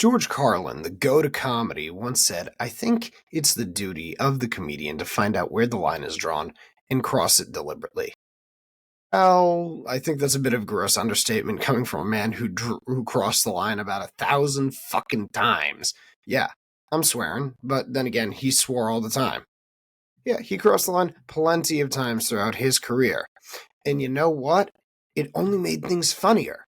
George Carlin, the goat of comedy, once said, "I think it's the duty of the comedian to find out where the line is drawn and cross it deliberately." Well, I think that's a bit of a gross understatement coming from a man who crossed the line about 1,000 fucking times. Yeah, I'm swearing, but then again, he swore all the time. Yeah, he crossed the line plenty of times throughout his career. And you know what? It only made things funnier.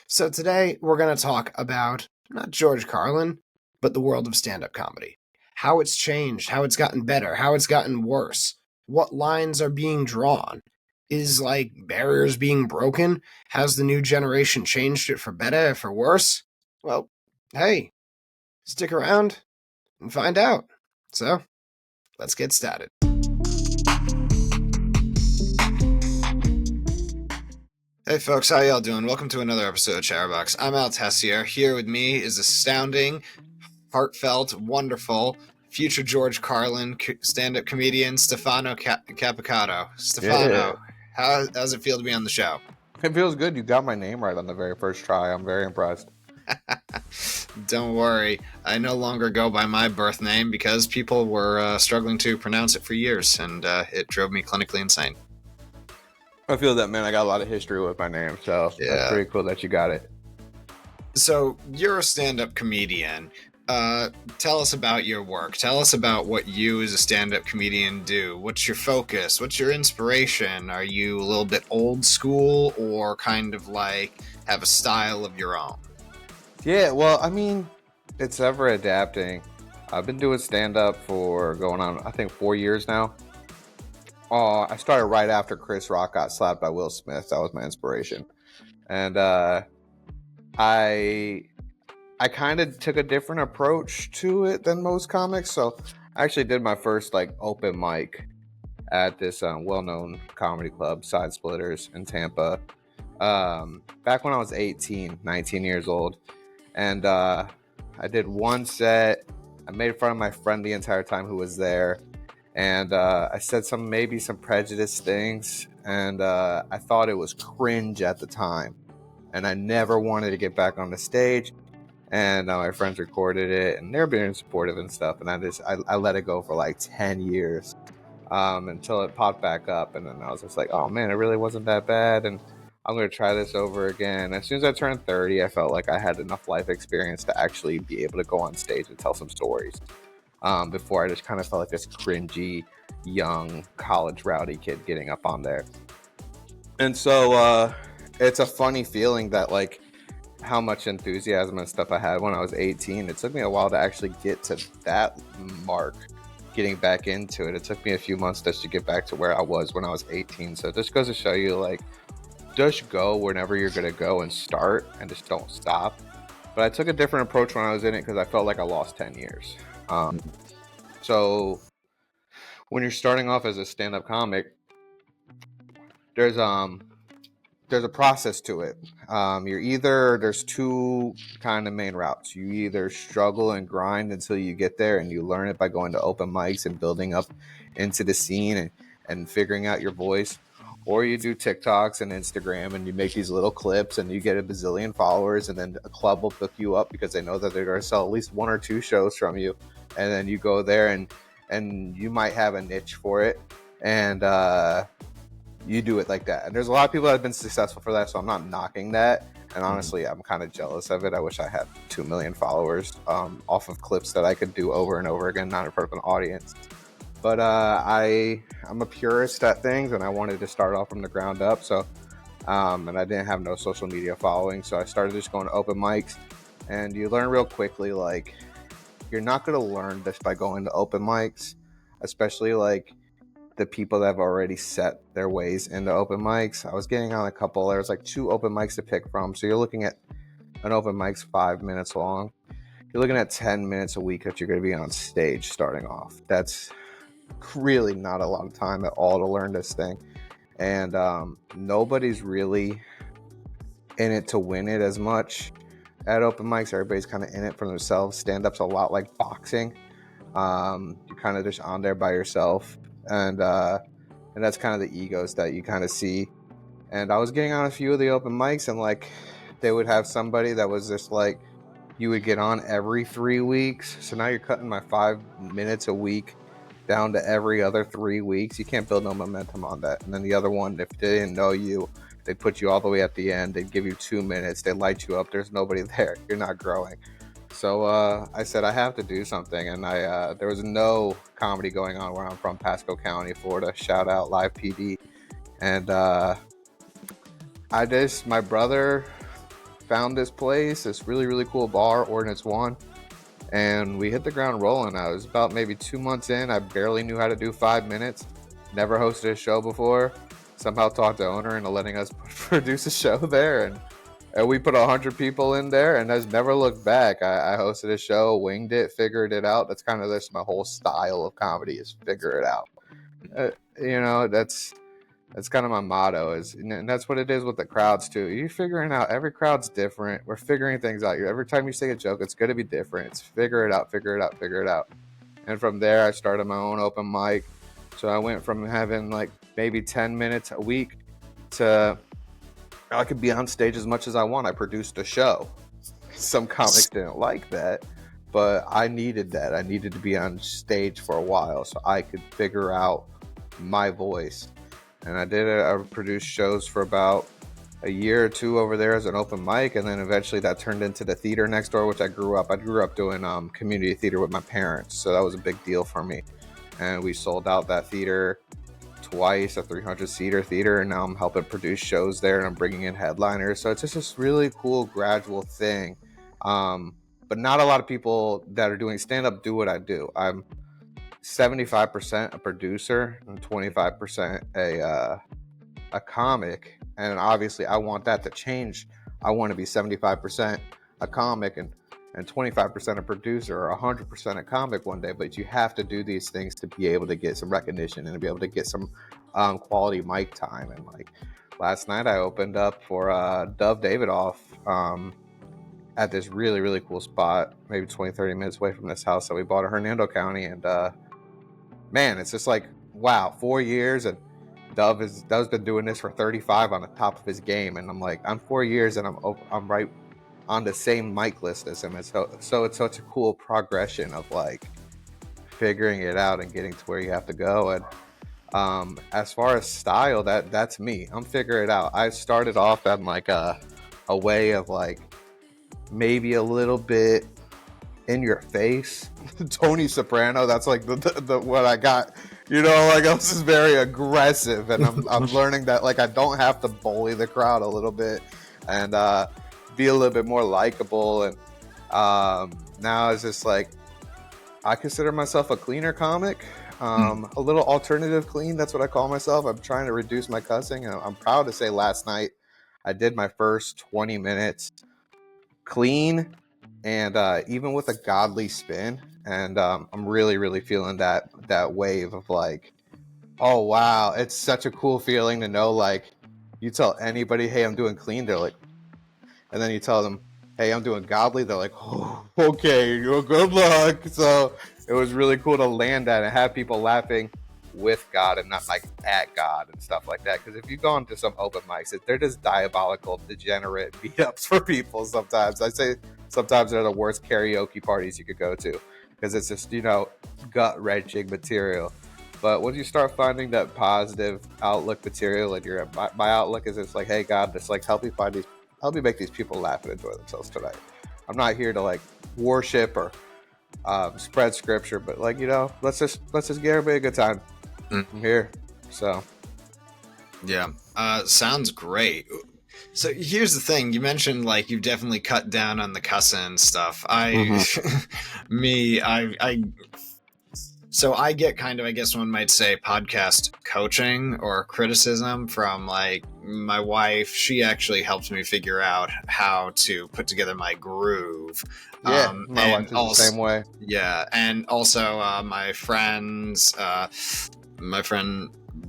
So today we're going to talk about not George Carlin, but the world of stand up comedy. How it's changed, how it's gotten better, how it's gotten worse, what lines are being drawn. Is barriers being broken? Has the new generation changed it for better, for worse? Well, hey, stick around and find out. So, let's get started. Hey folks, how y'all doing? Welcome to another episode of Chatterbox. I'm Al Tessier. Here with me is astounding, heartfelt, wonderful, future George Carlin stand-up comedian Stefano Capicato. Stefano, how does it feel to be on the show? It feels good. You got my name right on the very first try. I'm very impressed. Don't worry. I no longer go by my birth name because people were struggling to pronounce it for years, and it drove me clinically insane. I feel that, man. I got a lot of history with my name, so That's pretty cool that you got it. So you're a stand-up comedian. Tell us about your work. Tell us about what you as a stand-up comedian do. What's your focus? What's your inspiration? Are you a little bit old school or kind of like have a style of your own? Yeah, well, I mean, it's ever adapting. I've been doing stand-up for going on, I think, 4 years now. I started right after Chris Rock got slapped by Will Smith. That was my inspiration. And I kind of took a different approach to it than most comics. So I actually did my first open mic at this well-known comedy club, Side Splitters in Tampa, back when I was 19 years old. And I did one set. I made fun of my friend the entire time who was there. And I said maybe some prejudiced things. And I thought it was cringe at the time. And I never wanted to get back on the stage. And my friends recorded it. And they're being supportive and stuff. And I let it go for 10 years until it popped back up. And then I was just like, oh, man, it really wasn't that bad. And I'm going to try this over again. As soon as I turned 30, I felt like I had enough life experience to actually be able to go on stage and tell some stories. Before I just kind of felt like this cringy, young, college rowdy kid getting up on there. And so it's a funny feeling that how much enthusiasm and stuff I had when I was 18. It took me a while to actually get to that mark, getting back into it. It took me a few months just to get back to where I was when I was 18. So it just goes to show you just go whenever you're going to go and start and just don't stop. But I took a different approach when I was in it because I felt like I lost 10 years. So when you're starting off as a stand-up comic, there's a process to it. There's two kind of main routes. You either struggle and grind until you get there and you learn it by going to open mics and building up into the scene and figuring out your voice. Or you do TikToks and Instagram and you make these little clips and you get a bazillion followers and then a club will book you up because they know that they're going to sell at least 1 or 2 shows from you. And then you go there and you might have a niche for it. And you do it like that. And there's a lot of people that have been successful for that, so I'm not knocking that. And honestly, I'm kind of jealous of it. I wish I had 2 million followers off of clips that I could do over and over again, not in front of an audience. But I'm a purist at things, and I wanted to start off from the ground up. So, and I didn't have no social media following, so I started just going to open mics. And you learn real quickly, you're not going to learn just by going to open mics, especially the people that have already set their ways into open mics. I was getting on a couple. There was 2 open mics to pick from. So you're looking at an open mic's 5 minutes long. You're looking at 10 minutes a week that you're going to be on stage starting off. That's really not a lot of time at all to learn this thing. And nobody's really in it to win it as much at open mics. Everybody's kind of in it for themselves. Stand-up's a lot like boxing. You're kind of just on there by yourself. And that's kind of the egos that you kind of see. And I was getting on a few of the open mics and they would have somebody that was just you would get on every 3 weeks. So now you're cutting my 5 minutes a week down to every other 3 weeks. You can't build no momentum on that. And then the other one, if they didn't know you, they put you all the way at the end. They give you 2 minutes. They light you up. There's nobody there. You're not growing. So I said I have to do something, and there was no comedy going on where I'm from, Pasco County, Florida. Shout out Live PD. And my brother found this place, this really, really cool bar, Ordinance One, and we hit the ground rolling. I was about maybe 2 months in. I barely knew how to do 5 minutes. Never hosted a show before. Somehow talked the owner into letting us produce a show there, and we put 100 people in there, and has never looked back. I hosted a show, winged it, figured it out. That's kind of my whole style of comedy, is figure it out. That's kind of my motto, and that's what it is with the crowds too. You're figuring out, every crowd's different. We're figuring things out. Every time you say a joke, it's going to be different. It's figure it out, figure it out, figure it out. And from there, I started my own open mic. So I went from having like maybe 10 minutes a week to I could be on stage as much as I want. I produced a show. Some comics didn't like that, but I needed that. I needed to be on stage for a while so I could figure out my voice. And I did it. I produced shows for about a year or two over there as an open mic, and then eventually that turned into the theater next door, which I grew up doing community theater with my parents, so that was a big deal for me. And we sold out that theater twice, a 300-seater theater, and now I'm helping produce shows there, and I'm bringing in headliners. So it's just this really cool gradual thing. But not a lot of people that are doing stand-up do what I do. I'm 75% a producer and 25% a comic, and obviously I want that to change. I want to be 75% a comic and 25% a producer, or 100% a comic one day. But you have to do these things to be able to get some recognition and to be able to get some quality mic time. And like last night, I opened up for Dove Davidoff at this really, really cool spot, maybe 20-30 minutes away from this house that we bought in Hernando County. And man, it's just like, wow, 4 years, and Dove's been doing this for 35 on the top of his game, and I'm like, I'm 4 years and I'm right on the same mic list as him. And so it's such a cool progression of like figuring it out and getting to where you have to go. And as far as style, that's me. I'm figuring it out. I started off on like a way of like maybe a little bit in your face. Tony Soprano, that's like the what I got. Like I was just very aggressive, and I'm learning that like I don't have to bully the crowd a little bit and be a little bit more likable. And now it's just like I consider myself a cleaner comic, a little alternative clean. That's what I call myself. I'm trying to reduce my cussing, and I'm proud to say last night I did my first 20 minutes clean, and even with a godly spin. And I'm really, really feeling that wave of like, oh wow, it's such a cool feeling to know, like, you tell anybody, hey, I'm doing clean, they're like, and then you tell them, hey, I'm doing godly, they're like, oh, okay, good luck. So it was really cool to land that and have people laughing with God and not like at God and stuff like that. Because if you go into some open mics, they're just diabolical, degenerate beat ups for people sometimes. I say sometimes they're the worst karaoke parties you could go to, because it's just, gut-wrenching material. But when you start finding that positive outlook material, and my outlook is just like, hey, God, just like help me make these people laugh and enjoy themselves tonight. I'm not here to like worship or spread scripture, but like, let's just give everybody a good time. I'm here. So yeah, sounds great. So here's the thing. You mentioned like you've definitely cut down on the cussing and stuff. So I get kind of, I guess one might say, podcast coaching or criticism from like my wife. She actually helped me figure out how to put together my groove. Yeah, my wife is the same way. Yeah, and also my friend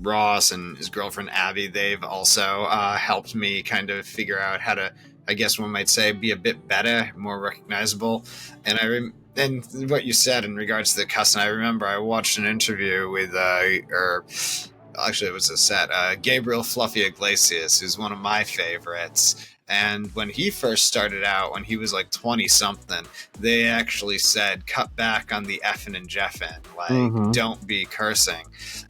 Ross and his girlfriend Abby, they've also helped me kind of figure out how to, I guess one might say, be a bit better, more recognizable. And and what you said in regards to the cussing, I remember I watched an interview with, actually it was a set, Gabriel Fluffy Iglesias, who's one of my favorites. And when he first started out, when he was like 20 something, they actually said, cut back on the effing and jeffing. Like, don't be cursing.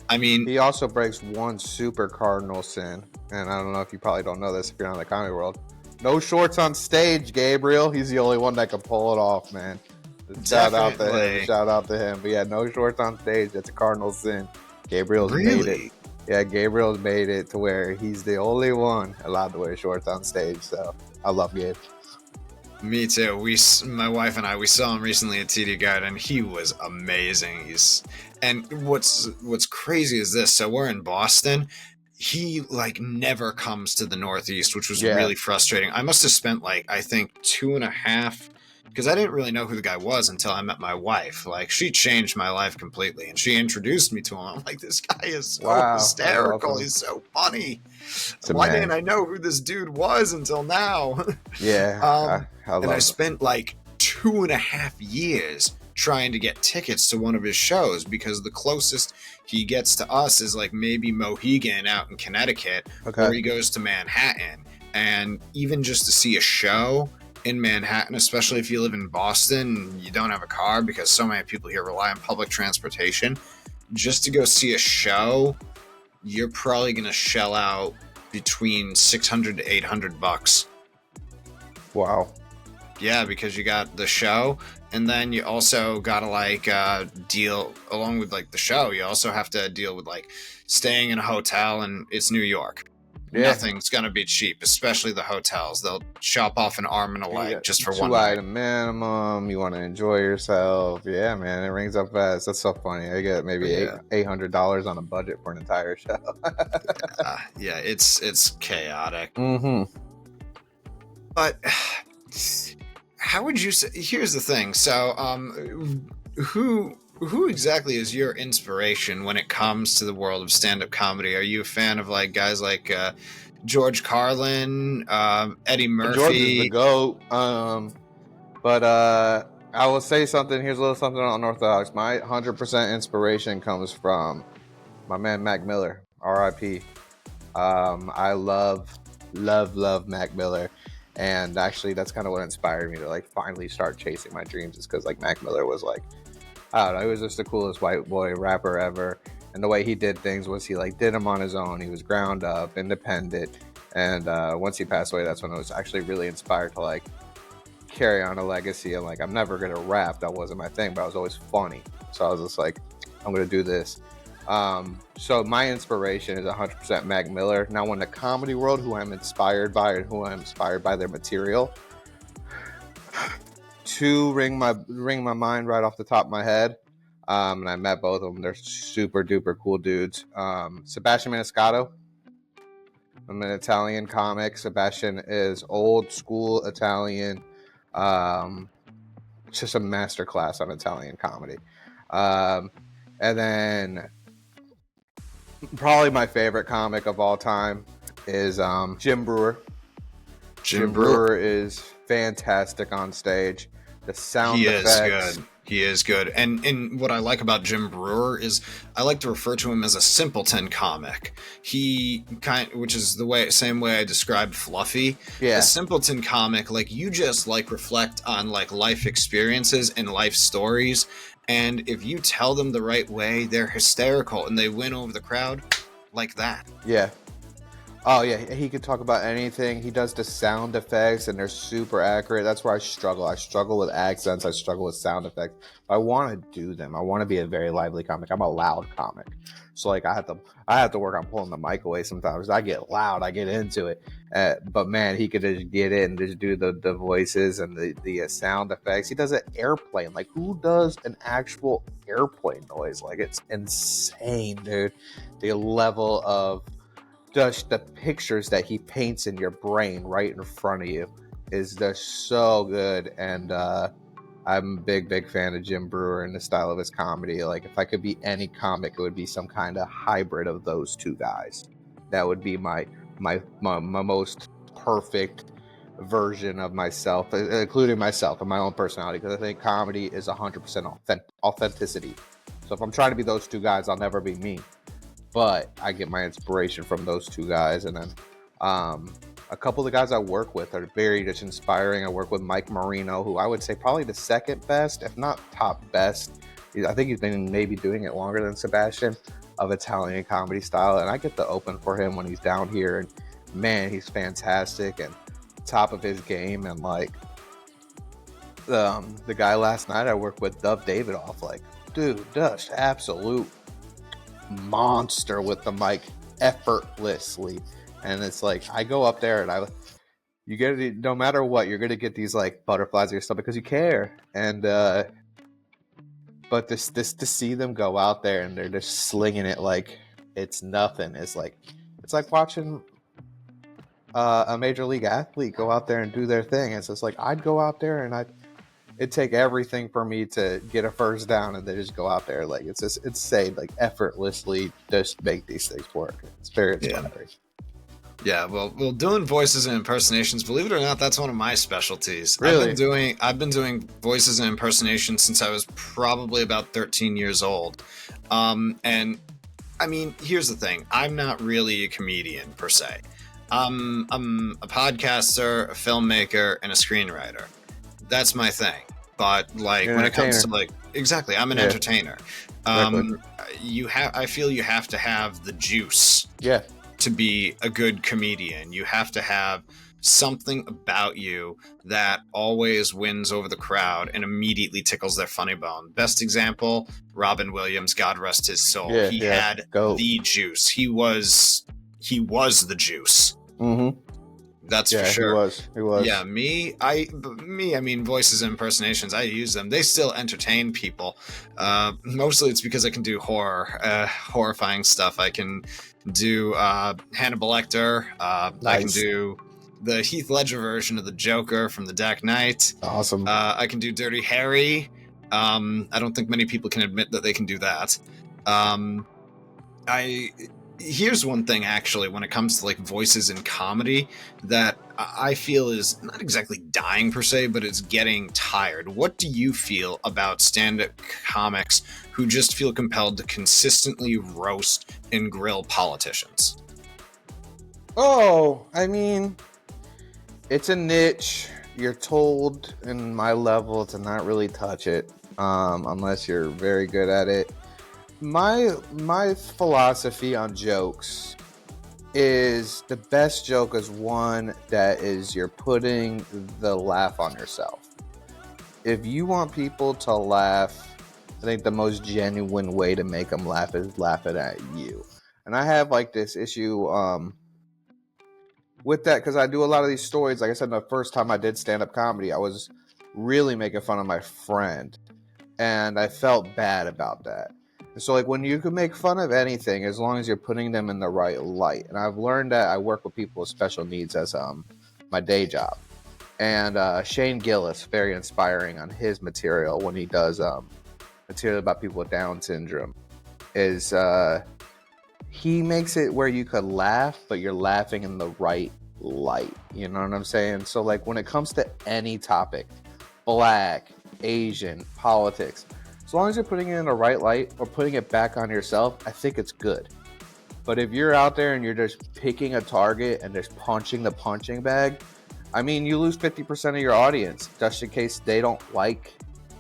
I mean, He also breaks one super cardinal sin. And I don't know if you probably don't know this if you're not in the comedy world. No shorts on stage, Gabriel. He's the only one that can pull it off, man. Shout out to him. Shout out to him. But yeah, no shorts on stage. That's a cardinal sin. Gabriel's made it. Yeah, Gabriel's made it to where he's the only one allowed to wear shorts on stage. So I love Gabe. Me too. My wife and I, we saw him recently at TD Garden. He was amazing. And what's crazy is this. So we're in Boston. He like never comes to the Northeast, which was really frustrating. I must have spent like, I think 2.5, because I didn't really know who the guy was until I met my wife. Like, she changed my life completely, and she introduced me to him. I'm like, this guy is so hysterical. He's so funny. Why didn't I know who this dude was until now? Yeah. I spent like 2.5 years trying to get tickets to one of his shows, because the closest he gets to us is like maybe Mohegan out in Connecticut, or he goes to Manhattan. And even just to see a show in Manhattan, especially if you live in Boston and you don't have a car, because so many people here rely on public transportation, just to go see a show, you're probably going to shell out between $600 to $800. Wow. Yeah, because you got the show, and then you also gotta like deal along with like the show. You also have to deal with like staying in a hotel, and it's New York. Yeah. Nothing's gonna be cheap, especially the hotels. They'll chop off an arm and a leg just for one night. 2 item minimum. You want to enjoy yourself. Yeah, man, it rings up fast. That's so funny. I get maybe $800 on a budget for an entire show. Yeah, it's chaotic. But how would you say? Here's the thing. So, who exactly is your inspiration when it comes to the world of stand-up comedy? Are you a fan of like guys like George Carlin, Eddie Murphy? George is the GOAT. But I will say something. Here's a little something unorthodox. My 100% inspiration comes from my man Mac Miller, R.I.P. I love Mac Miller. And actually, that's kind of what inspired me to like finally start chasing my dreams, is because like Mac Miller was like, I don't know, he was just the coolest white boy rapper ever. And the way he did things was he like did them on his own. He was ground up, independent. And once he passed away, that's when I was actually really inspired to like carry on a legacy. And like, I'm never gonna rap. That wasn't my thing, but I was always funny. So I was just like, I'm gonna do this. So my inspiration is 100% Mac Miller. Now, in the comedy world, who I'm inspired by and who I'm inspired by their material, two ring my mind right off the top of my head. And I met both of them. They're super duper cool dudes. Sebastian Maniscalco. I'm an Italian comic. Sebastian is old school Italian. Just a masterclass on Italian comedy. And then probably my favorite comic of all time is Jim Breuer. Jim Breuer is fantastic on stage. The sound effects. He is good. And what I like about Jim Breuer is I like to refer to him as a simpleton comic. Which is the same way I described Fluffy. Yeah. A simpleton comic, like you just like reflect on like life experiences and life stories. And if you tell them the right way, they're hysterical and they win over the crowd like that. Yeah. Oh, yeah. He could talk about anything. He does the sound effects and they're super accurate. That's where I struggle. I struggle with accents. I struggle with sound effects. But I want to do them. I want to be a very lively comic. I'm a loud comic. So like I have to work on pulling the mic away sometimes. I get loud. I get into it. But man, he could just get it and just do the voices and the sound effects. He does an airplane. Like, who does an actual airplane noise? Like, it's insane, dude. The level of just the pictures that he paints in your brain right in front of you is just so good. And I'm a big fan of Jim Breuer and the style of his comedy. Like, if I could be any comic, it would be some kind of hybrid of those two guys. That would be my most perfect version of myself, including myself and my own personality, because I think comedy is 100% authenticity. So if I'm trying to be those two guys, I'll never be me. But I get my inspiration from those two guys. And then a couple of the guys I work with are very just inspiring. I work with Mike Marino, who I would say probably the second best, if not top best. I think he's been maybe doing it longer than Sebastian, of Italian comedy style. And I get to open for him when he's down here. And man, he's fantastic and top of his game. And like the guy last night I worked with, Dove Davidoff, like, dude, just absolute monster with the mic effortlessly. And it's like, I go up there and you get it, no matter what, you're gonna get these like butterflies in your stomach because you care. And but this to see them go out there and they're just slinging it like it's nothing. It's like watching a major league athlete go out there and do their thing. It's just like, I'd go out there and it'd take everything for me to get a first down, and they just go out there like it's insane, like effortlessly just make these things work. It's very inspiring. Yeah, well, doing voices and impersonations, believe it or not, that's one of my specialties. Really? I've been doing voices and impersonations since I was probably about 13 years old. And I mean, here's the thing. I'm not really a comedian per se. I'm a podcaster, a filmmaker, and a screenwriter. That's my thing. But like when it comes to like, exactly, I'm an entertainer. I feel you have to have the juice. Yeah. To be a good comedian, you have to have something about you that always wins over the crowd and immediately tickles their funny bone. Best example, Robin Williams, God rest his soul. He had the juice. He was the juice. Mm-hmm. That's for sure. He was. Yeah, I mean, voices and impersonations, I use them. They still entertain people. Mostly it's because I can do horrifying stuff. I can do Hannibal Lecter. Nice. I can do the Heath Ledger version of the Joker from The Dark Knight. Awesome. I can do Dirty Harry. I don't think many people can admit that they can do that. Here's one thing, actually, when it comes to like voices in comedy that I feel is not exactly dying per se, but it's getting tired. What do you feel about stand-up comics who just feel compelled to consistently roast and grill politicians? Oh, I mean, it's a niche. You're told in my level to not really touch it, unless you're very good at it. My philosophy on jokes is the best joke is one that is you're putting the laugh on yourself. If you want people to laugh, I think the most genuine way to make them laugh is laughing at you. And I have like this issue with that because I do a lot of these stories. Like I said, the first time I did stand-up comedy, I was really making fun of my friend, and I felt bad about that. So like when you can make fun of anything, as long as you're putting them in the right light. And I've learned that I work with people with special needs as my day job. And Shane Gillis, very inspiring on his material when he does material about people with Down syndrome, is he makes it where you could laugh, but you're laughing in the right light. You know what I'm saying? So like when it comes to any topic, Black, Asian, politics, as long as you're putting it in the right light or putting it back on yourself, I think it's good. But if you're out there and you're just picking a target and just punching the punching bag, I mean, you lose 50% of your audience just in case they don't like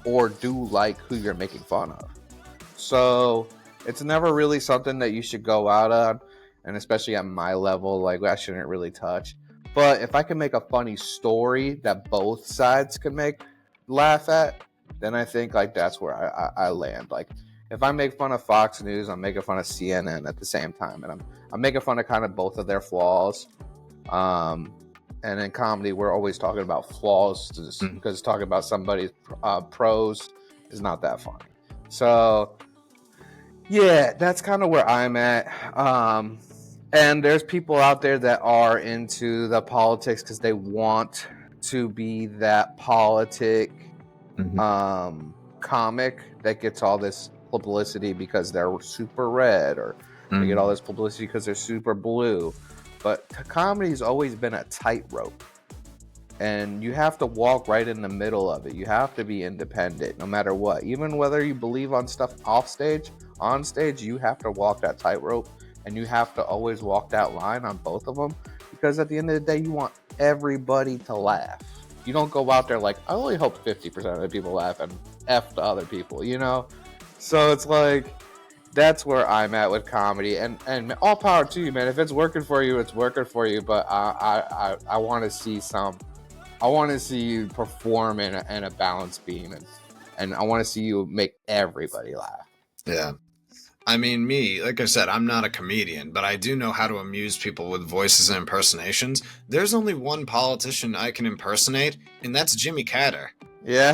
or do like who you're making fun of. So it's never really something that you should go out on. And especially at my level, like I shouldn't really touch. But if I can make a funny story that both sides can laugh at, then I think like that's where I land. Like if I make fun of Fox News, I'm making fun of CNN at the same time, and I'm making fun of kind of both of their flaws. And in comedy, we're always talking about flaws because talking about somebody's pros is not that funny. So yeah, that's kind of where I'm at. And there's people out there that are into the politics because they want to be that politic comic that gets all this publicity because they're super red, or they get all this publicity because they're super blue. But comedy's always been a tightrope, and you have to walk right in the middle of it. You have to be independent no matter what. Even whether you believe on stuff off stage, on stage, you have to walk that tightrope, and you have to always walk that line on both of them, because at the end of the day, you want everybody to laugh. You don't go out there like, I only hope 50% of the people laugh and F the other people, you know? So it's like, that's where I'm at with comedy, and all power to you, man. If it's working for you, it's working for you. But I want to see I want to see you perform in a balanced beam, and I want to see you make everybody laugh. Yeah. I mean, like I said, I'm not a comedian, but I do know how to amuse people with voices and impersonations. There's only one politician I can impersonate, and that's Jimmy Carter. Yeah?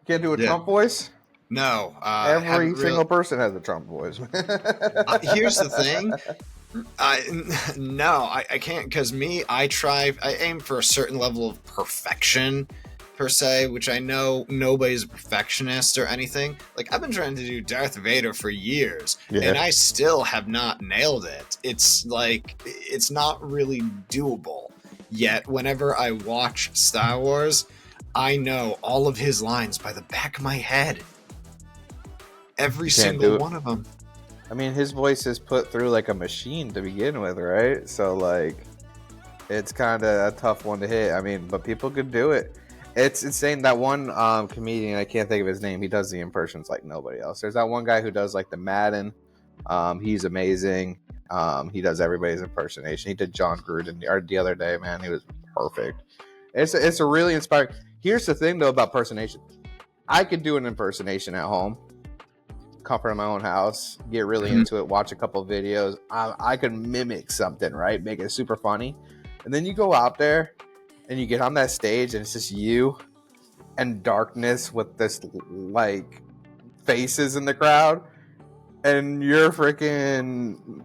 Can't do a Trump voice? No. Every single person has a Trump voice. Here's the thing. I can't, because I aim for a certain level of perfection, per se, which I know nobody's a perfectionist or anything. Like, I've been trying to do Darth Vader for years, and I still have not nailed it. It's like, it's not really doable. Yet, whenever I watch Star Wars, I know all of his lines by the back of my head. Every single one of them. I mean, his voice is put through like a machine to begin with, right? So, like, it's kind of a tough one to hit. I mean, but people could do it. It's insane. That one comedian, I can't think of his name. He does the impressions like nobody else. There's that one guy who does like the Madden. He's amazing. He does everybody's impersonation. He did John Gruden the other day, man. He was perfect. It's a really inspiring. Here's the thing though about impersonation. I could do an impersonation at home, comfort in my own house, get really into it, watch a couple of videos. I could mimic something, right? Make it super funny. And then you go out there and you get on that stage and it's just you and darkness with this like faces in the crowd, and you're freaking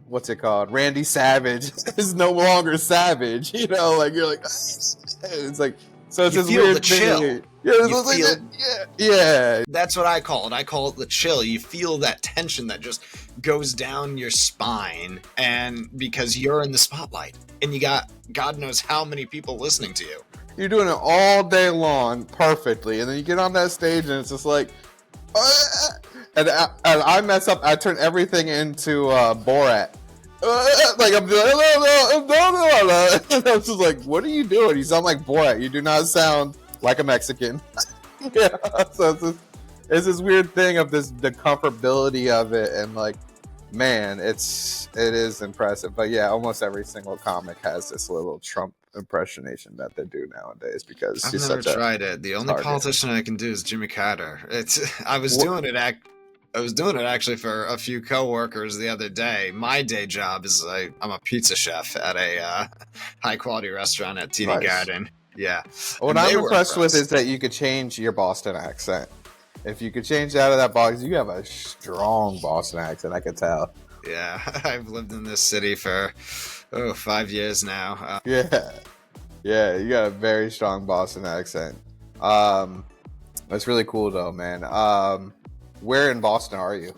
what's it called? Randy Savage is no longer Savage, you know, like you're like it's like, so it's this weird thing. Yeah. That's what I call it. I call it the chill. You feel that tension that just goes down your spine, and because you're in the spotlight and you got God knows how many people listening to you. You're doing it all day long perfectly, and then you get on that stage and it's just like and I mess up. I turn everything into Borat. Like I'm just like, what are you doing? You sound like Borat. You do not sound like a Mexican. Yeah, so it's this weird thing of the comfortability of it, and like, man, it is impressive. But yeah, almost every single comic has this little Trump impersonation that they do nowadays because I've never tried it. The only politician I can do is Jimmy Carter. I was doing it actually for a few coworkers the other day. My day job is I'm a pizza chef at a high quality restaurant at TD Garden. Yeah. What I'm impressed with is that you could change your Boston accent. If you could change out of that box, you have a strong Boston accent, I could tell. Yeah, I've lived in this city for 5 years now. Yeah, you got a very strong Boston accent. That's really cool though, man. Where in Boston are you?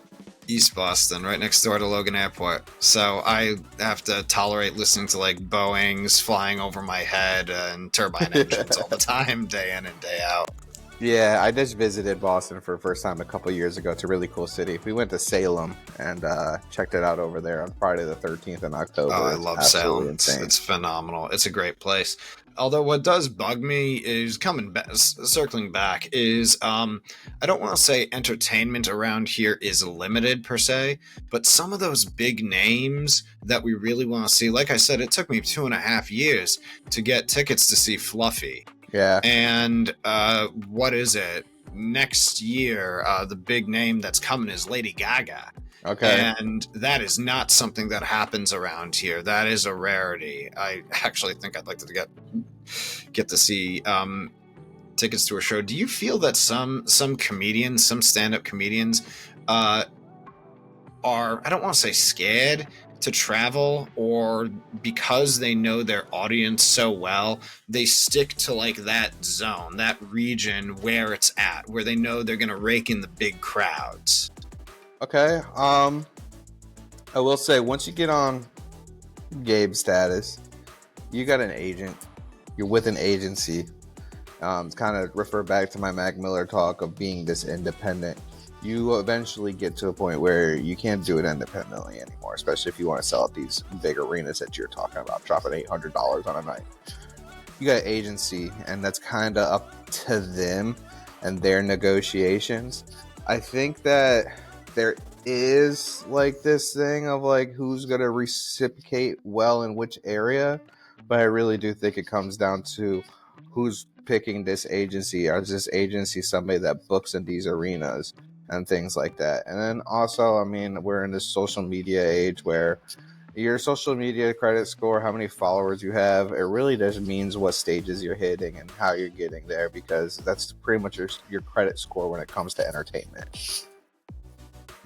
East Boston, right next door to Logan Airport. So I have to tolerate listening to like Boeings flying over my head and turbine engines all the time, day in and day out. Yeah, I just visited Boston for the first time a couple years ago. It's a really cool city. We went to Salem and checked it out over there on Friday the 13th in October. Oh, I love Salem. It's phenomenal. It's a great place. Although what does bug me is circling back is I don't want to say entertainment around here is limited per se, but some of those big names that we really want to see, like I said, it took me 2.5 years to get tickets to see Fluffy. Yeah. And what is it? Next year, the big name that's coming is Lady Gaga. Okay. And that is not something that happens around here. That is a rarity. I actually think I'd like to get to see tickets to a show. Do you feel that some comedians, some stand-up comedians, are, I don't want to say scared to travel, or because they know their audience so well, they stick to like that zone, that region where it's at, where they know they're going to rake in the big crowds? Okay. I will say, once you get on Gabe status, you got an agent. You're with an agency. Kind of refer back to my Mac Miller talk of being this independent you eventually get to a point where you can't do it independently anymore, especially if you want to sell at these big arenas that you're talking about, dropping $800 on a night. You got agency, and that's kind of up to them and their negotiations. I think that there is like this thing of like who's going to reciprocate well in which area, but I really do think it comes down to who's picking this agency. Or is this agency somebody that books in these arenas and things like that? And then also, I mean, we're in this social media age where your social media credit score, how many followers you have, it really just means what stages you're hitting and how you're getting there, because that's pretty much your credit score when it comes to entertainment.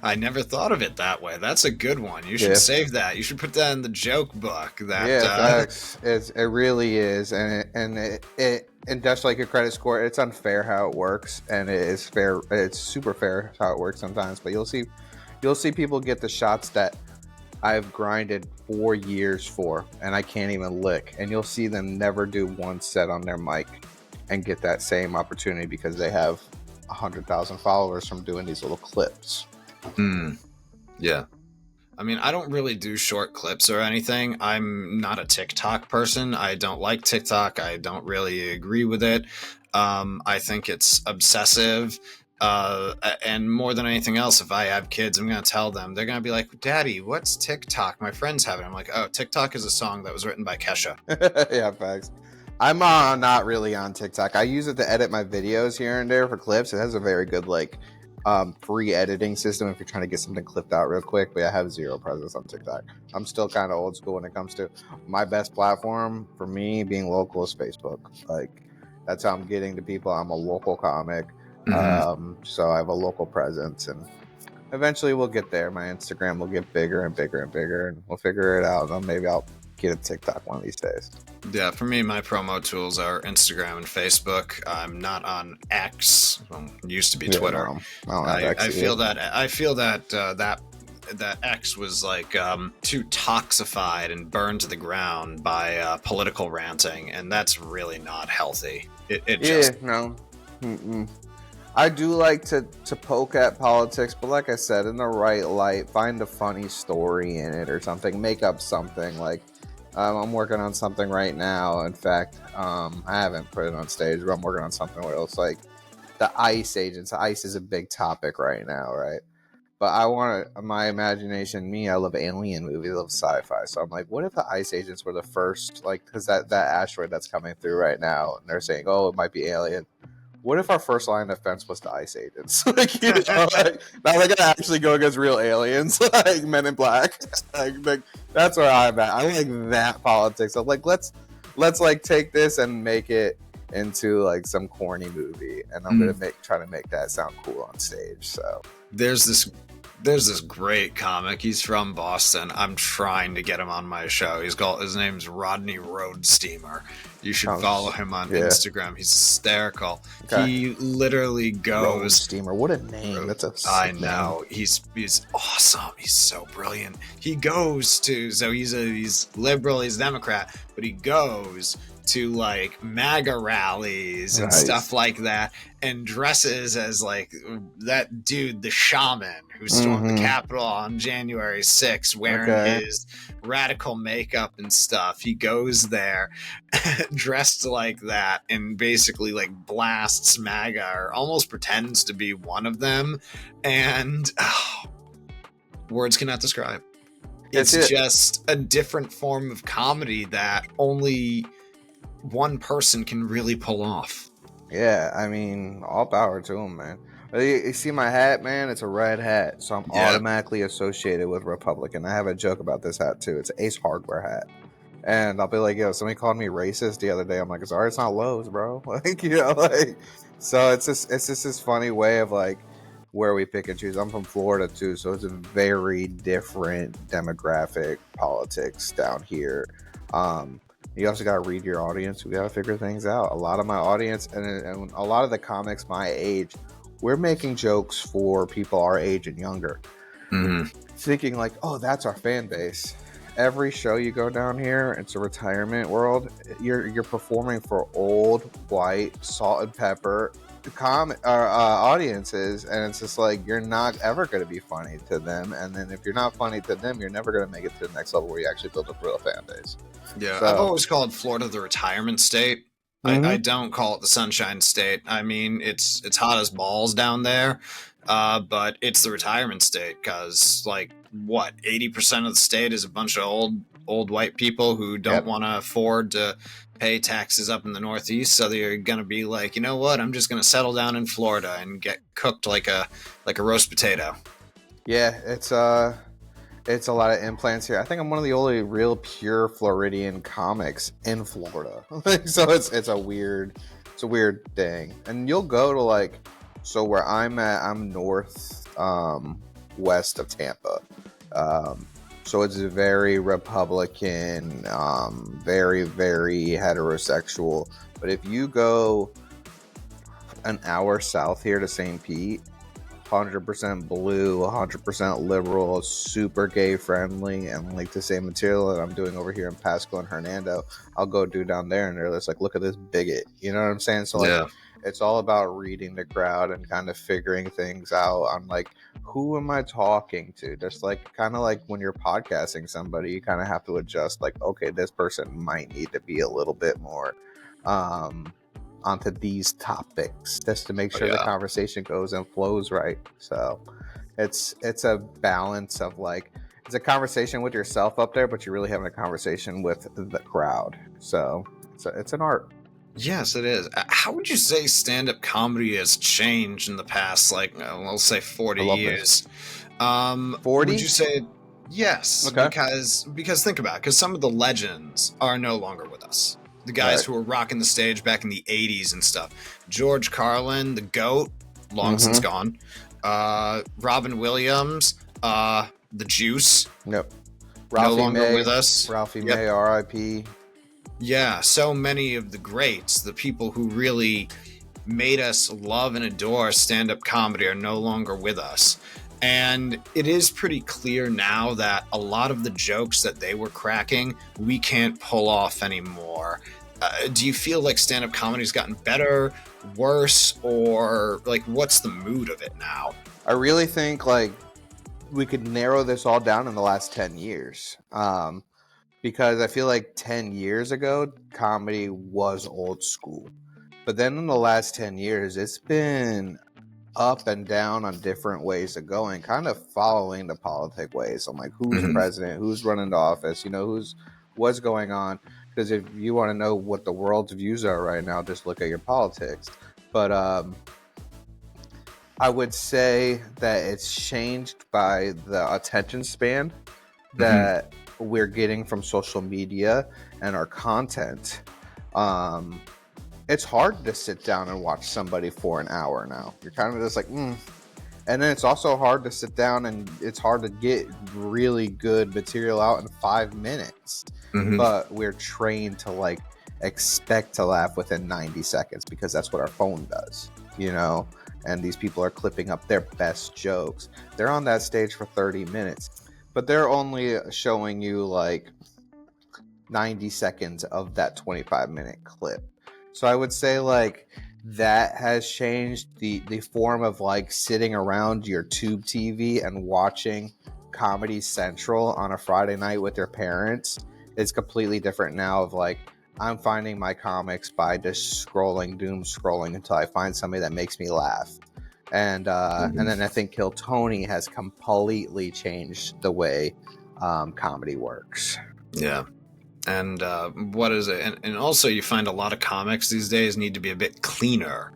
I never thought of it that way. That's a good one. You should save that. You should put that in the joke book. It really is, and just like your credit score, it's unfair how it works, and it is fair. It's super fair how it works sometimes, but you'll see people get the shots that I've grinded 4 years for, and I can't even lick, and you'll see them never do one set on their mic and get that same opportunity because they have 100,000 followers from doing these little clips. Yeah. I mean, I don't really do short clips or anything. I'm not a TikTok person. I don't like TikTok. I don't really agree with it. I think it's obsessive. And more than anything else, if I have kids, I'm going to tell them. They're going to be like, Daddy, what's TikTok? My friends have it. I'm like, oh, TikTok is a song that was written by Kesha. Yeah, facts. I'm not really on TikTok. I use it to edit my videos here and there for clips. It has a very good, like, free editing system if you're trying to get something clipped out real quick, but I have zero presence on TikTok. I'm still kind of old school when it comes to my best platform for me being local is Facebook. Like, that's how I'm getting to people. I'm a local comic. So I have a local presence, and eventually we'll get there. My Instagram will get bigger and bigger and bigger, and we'll figure it out. And maybe I'll get a TikTok one of these days. Yeah, for me, my promo tools are Instagram and Facebook. I'm not on X. Well, it used to be Twitter. I feel that X was like too toxified and burned to the ground by political ranting, and that's really not healthy. I do like to poke at politics, but like I said, in the right light, find a funny story in it or something, make up something. Like, I'm working on something right now. In fact, I haven't put it on stage, but I'm working on something where it's like the ICE agents. ICE is a big topic right now, right? But I want my imagination, I love alien movies, I love sci-fi. So I'm like, what if the ICE agents were the first, like, because that asteroid that's coming through right now, and they're saying, oh, it might be alien. What if our first line of defense was the ICE agents? Like, you know, like, now they're gonna actually go against real aliens, like Men in Black. Like that's where I'm at. I like that politics. I'm like, let's like take this and make it into like some corny movie, and I'm gonna try to make that sound cool on stage. So there's this great comic. He's from Boston. I'm trying to get him on my show. His name's Rodney Roadsteamer. You should follow him on Instagram. He's hysterical. Okay. He literally goes. Roadsteamer, what a name! That's a. I know. Name. He's awesome. He's so brilliant. He goes to he's liberal. He's Democrat, but he goes to like MAGA rallies and stuff like that, and dresses as like that dude, the shaman who stormed the Capitol on January 6th, wearing his radical makeup and stuff. He goes there dressed like that and basically like blasts MAGA or almost pretends to be one of them, and words cannot describe. It's just a different form of comedy that only one person can really pull off. Yeah, I mean, all power to him, man. You see my hat, man? It's a red hat, so I'm automatically associated with Republican. I have a joke about this hat too. It's an Ace Hardware hat, and I'll be like, "Yo, somebody called me racist the other day." I'm like, "Sorry, it's not Lowe's, bro." Like, you know, like, so it's just this funny way of like where we pick and choose. I'm from Florida too, so it's a very different demographic politics down here. You also got to read your audience. We got to figure things out. A lot of my audience and a lot of the comics my age, we're making jokes for people our age and younger. Thinking like, oh, that's our fan base. every show you go down here, it's a retirement world. You're performing for old white salt and pepper audiences, and it's just like you're not ever going to be funny to them. And then if you're not funny to them, you're never going to make it to the next level where you actually build a real fan base. Yeah, So, I've always called Florida the retirement state. I don't call it the Sunshine State. I mean, it's hot as balls down there, but it's the retirement state because, like, what 80% of the state is a bunch of old white people who don't Yep. want to afford to pay taxes up in the Northeast. So they're gonna be like, you know what? I'm just gonna settle down in Florida and get cooked like a roast potato. yeah, it's a lot of implants here. I think I'm one of the only real pure Floridian comics in Florida. So it's a weird thing. And you'll go to like, so where I'm at, I'm north west of Tampa. So it's very Republican, very, very heterosexual. But if you go an hour south here to St. Pete, 100% blue, 100% liberal, super gay friendly, and like the same material that I'm doing over here in Pasco and Hernando, I'll go do down there, and they're just like, look at this bigot. You know what I'm saying? So like, Yeah. it's all about reading the crowd and kind of figuring things out on like, who am I talking to? Just like kind of like when you're podcasting somebody, you kind of have to adjust. Like, okay, this person might need to be a little bit more onto these topics just to make sure the conversation goes and flows right. So it's a balance of like, it's a conversation with yourself up there, but you're really having a conversation with the crowd. So it's an art. Yes, it is. How would you say stand-up comedy has changed in the past, like, we'll say 40 I love years? 40? Would you say yes? Okay. Because think about it, because some of the legends are no longer with us. The guys Right. who were rocking the stage back in the 80s and stuff. George Carlin, the GOAT, long since gone. Robin Williams, the Juice, Yep. no Ralphie longer May, with us. Ralphie Yep. May, R.I.P. Yeah, so many of the greats, the people who really made us love and adore stand-up comedy, are no longer with us. And it is pretty clear now that a lot of the jokes that they were cracking, we can't pull off anymore. Do you feel like stand-up comedy's gotten better, worse, or like what's the mood of it now? I really think like we could narrow this all down in the last 10 years. Because I feel like 10 years ago, comedy was old school. But then in the last 10 years, it's been up and down on different ways of going, kind of following the politic ways. I'm like, who's Mhm. president? Who's running the office? You know, what's going on? Because if you want to know what the world's views are right now, just look at your politics. But I would say that it's changed by the attention span that we're getting from social media and our content. It's hard to sit down and watch somebody for an hour now. You're kind of just like, And then it's also hard to sit down and it's hard to get really good material out in 5 minutes. But we're trained to like expect to laugh within 90 seconds because that's what our phone does, you know? And these people are clipping up their best jokes. They're on that stage for 30 minutes, but they're only showing you like 90 seconds of that 25-minute clip. So I would say like that has changed the form of like sitting around your tube TV and watching Comedy Central on a Friday night with your parents. It's completely different now of like, I'm finding my comics by just doom scrolling until I find somebody that makes me laugh. And and then I think Kill Tony has completely changed the way comedy works. Yeah. And what is it? And also, you find a lot of comics these days need to be a bit cleaner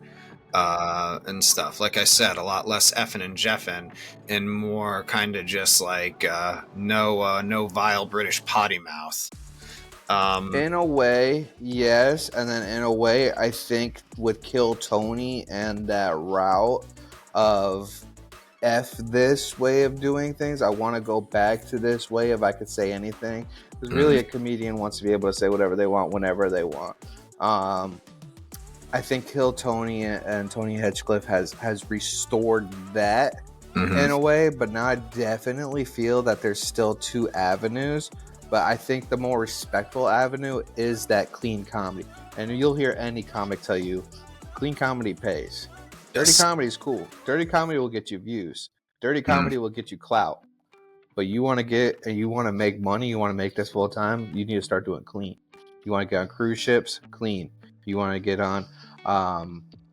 and stuff. Like I said, a lot less effing and jeffing, and more kind of just like no vile British potty mouth. In a way, yes, and then in a way, I think with Kill Tony and that route of F this way of doing things, I want to go back to this way if I could say anything. Because really, a comedian wants to be able to say whatever they want whenever they want. I think Kill Tony and Tony Hinchcliffe has restored that in a way, but now I definitely feel that there's still two avenues But I think the more respectful avenue is that clean comedy. And you'll hear any comic tell you, clean comedy pays. Dirty Yes. comedy is cool. Dirty comedy will get you views. Dirty Mm. comedy will get you clout. But you want to make money, you want to make this full time, you need to start doing clean. You want to get on cruise ships, clean. You want to get on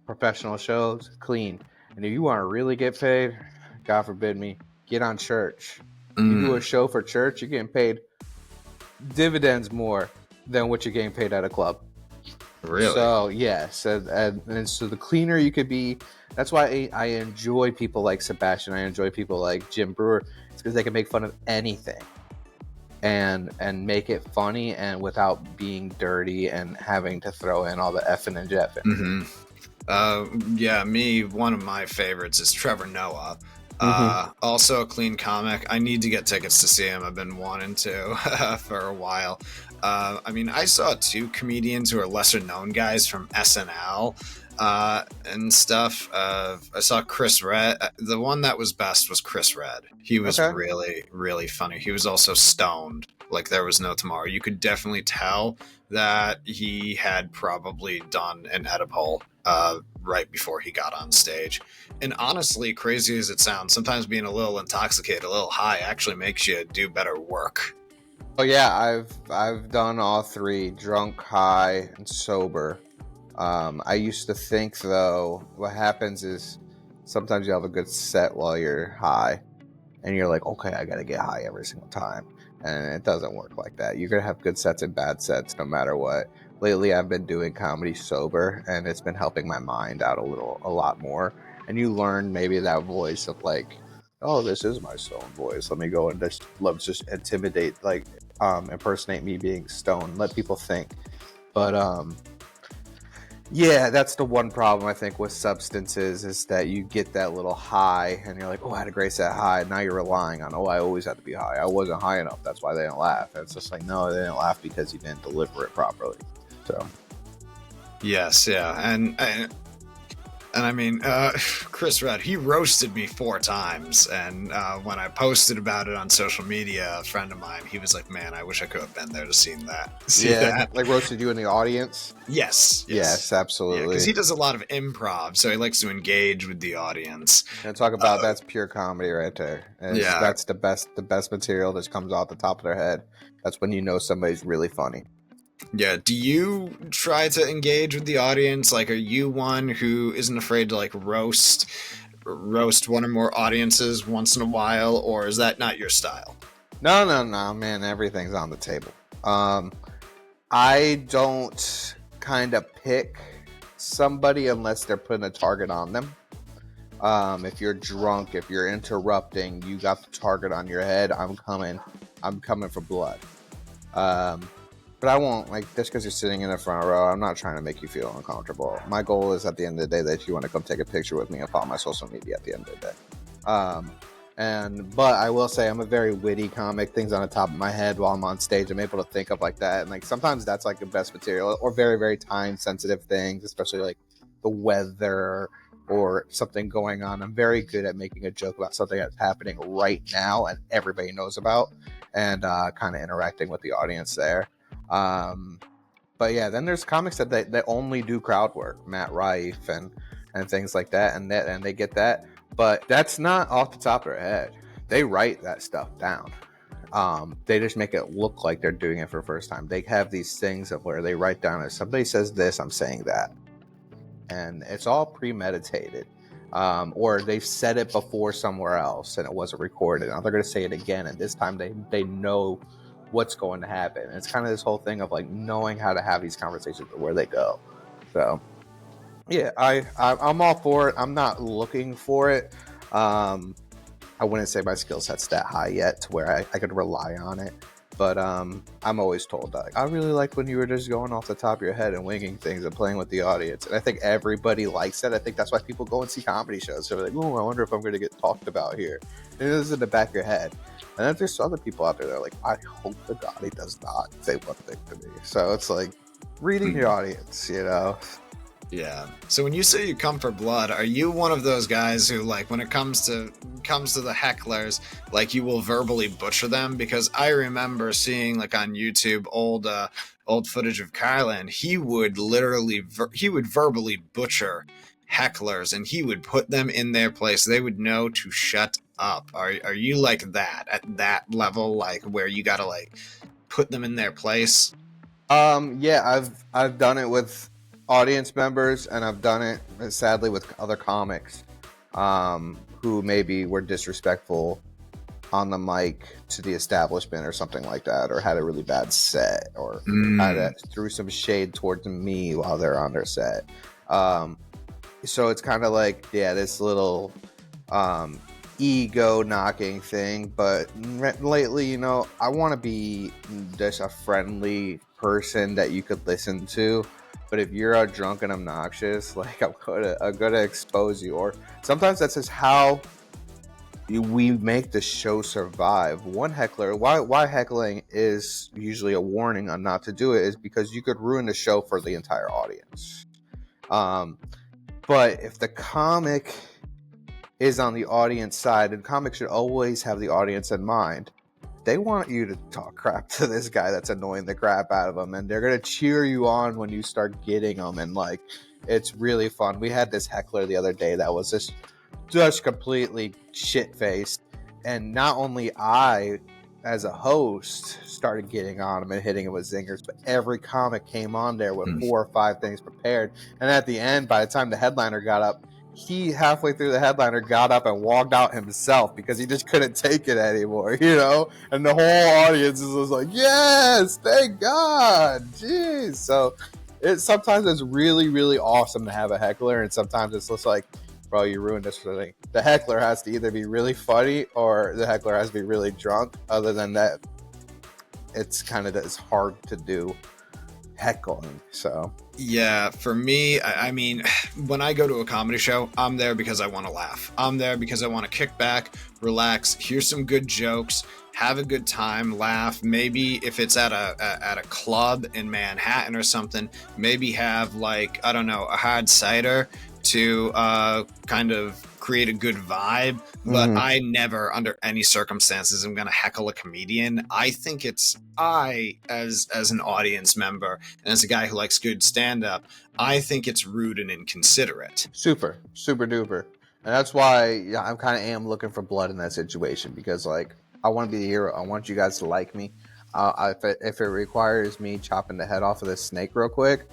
professional shows, clean. And if you want to really get paid, God forbid me, get on church. You do a show for church, you're getting paid dividends more than what you're getting paid at a club. Really? So yes, and so the cleaner you could be, that's why I enjoy people like Sebastian. I enjoy people like Jim Brewer. It's because they can make fun of anything, and make it funny and without being dirty and having to throw in all the effing and jeffing. Yeah, one of my favorites is Trevor Noah. Also a clean comic. I need to get tickets to see him. I've been wanting to for a while. I mean, I saw two comedians who are lesser known guys from SNL and stuff. I saw Chris Red. The one that was best was Chris Red. He was really, really funny. He was also stoned like there was no tomorrow. You could definitely tell that he had probably done an edible right before he got on stage. And honestly, crazy as it sounds, sometimes being a little intoxicated, a little high actually makes you do better work. Oh yeah, I've done all three: drunk, high, and sober. I used to think though, what happens is sometimes you have a good set while you're high, and you're like, okay, I gotta get high every single time, and it doesn't work like that. You're gonna have good sets and bad sets no matter what. Lately, I've been doing comedy sober, and it's been helping my mind out a lot more. And you learn maybe that voice of like, oh, this is my stone voice. Let me go and just intimidate, like, impersonate me being stoned. Let people think. But yeah, that's the one problem I think with substances is that you get that little high and you're like, oh, I had a great set high. Now you're relying on, oh, I always have to be high. I wasn't high enough. That's why they didn't laugh. And it's just like, no, they didn't laugh because you didn't deliver it properly. So yes, yeah, and I mean, Chris Red, he roasted me 4 times, and when I posted about it on social media, a friend of mine, he was like, "Man, I wish I could have been there to see that." Like roasted you in the audience. Yes, absolutely. Because he does a lot of improv, so he likes to engage with the audience. And talk about that's pure comedy right there. That's the best material that comes off the top of their head. That's when you know somebody's really funny. Yeah, do you try to engage with the audience? Like, are you one who isn't afraid to like roast one or more audiences once in a while, or is that not your style? No, man, everything's on the table. I don't kind of pick somebody unless they're putting a target on them. If you're drunk, if you're interrupting, you got the target on your head. I'm coming for blood. But I won't, like, just because you're sitting in the front row, I'm not trying to make you feel uncomfortable. My goal is at the end of the day that you want to come take a picture with me and follow my social media at the end of the day. But I will say I'm a very witty comic. Things on the top of my head while I'm on stage, I'm able to think of like that. And like sometimes that's like the best material, or very, very time sensitive things, especially like the weather or something going on. I'm very good at making a joke about something that's happening right now and everybody knows about, and kind of interacting with the audience there. But yeah, then there's comics that they only do crowd work, Matt Rife and things like that, and they get that, but that's not off the top of their head. They write that stuff down. They just make it look like they're doing it for the first time. They have these things of where they write down, if somebody says this, I'm saying that, and it's all premeditated. Or they've said it before somewhere else and it wasn't recorded. Now they're going to say it again, and this time they know what's going to happen. And it's kind of this whole thing of like knowing how to have these conversations where they go. So yeah, I'm all for it. I'm not looking for it. I wouldn't say my skill set's that high yet to where I could rely on it. But I'm always told that, like, I really like when you were just going off the top of your head and winging things and playing with the audience. And I think everybody likes that. I think that's why people go and see comedy shows. So they're like, oh, I wonder if I'm going to get talked about here. And it is in the back of your head. And then there's other people out there that are like, I hope the God he does not say one thing to me. So it's like reading your audience, you know. Yeah. So when you say you come for blood, are you one of those guys who, like, when it comes to the hecklers, like, you will verbally butcher them? Because I remember seeing, like, on YouTube old footage of Kyla, and he would literally he would verbally butcher hecklers, and he would put them in their place. They would know to shut up. Are you like that at that level, like where you gotta like put them in their place? Yeah, I've done it with audience members, and I've done it sadly with other comics, who maybe were disrespectful on the mic to the establishment or something like that, or had a really bad set, or threw some shade towards me while they're on their set. So it's kind of like, yeah, this little um, ego knocking thing. But lately, I want to be just a friendly person that you could listen to. But if you're drunk and obnoxious, like I'm gonna expose you. Or sometimes that's just how we make the show survive. One heckler, why heckling is usually a warning on not to do it, is because you could ruin the show for the entire audience. But if the comic is on the audience side, and comics should always have the audience in mind, they want you to talk crap to this guy that's annoying the crap out of them, and they're gonna cheer you on when you start getting them, and like, it's really fun. We had this heckler the other day that was just completely shit faced, and not only I as a host started getting on him and hitting him with zingers, but every comic came on there with 4 or 5 things prepared. And at the end, by the time the headliner got up, he halfway through the headliner got up and walked out himself because he just couldn't take it anymore, and the whole audience was like, yes, thank God, jeez. So sometimes it's really, really awesome to have a heckler, and sometimes it's just like, bro, you ruined this for me. The heckler has to either be really funny or the heckler has to be really drunk. Other than that, it's kind of it's hard to do heckling. So Yeah, for me, I mean, when I go to a comedy show, I'm there because I want to laugh. I'm there because I want to kick back, relax, hear some good jokes, have a good time, laugh. Maybe if it's at a club in Manhattan or something, maybe have, like, I don't know, a hard cider to kind of create a good vibe. But I never, under any circumstances, am going to heckle a comedian. I think it's as an audience member and as a guy who likes good stand-up, I think it's rude and inconsiderate. super duper. And that's why I'm kind of am looking for blood in that situation, because like, I want to be the hero. I want you guys to like me. If it requires me chopping the head off of this snake real quick,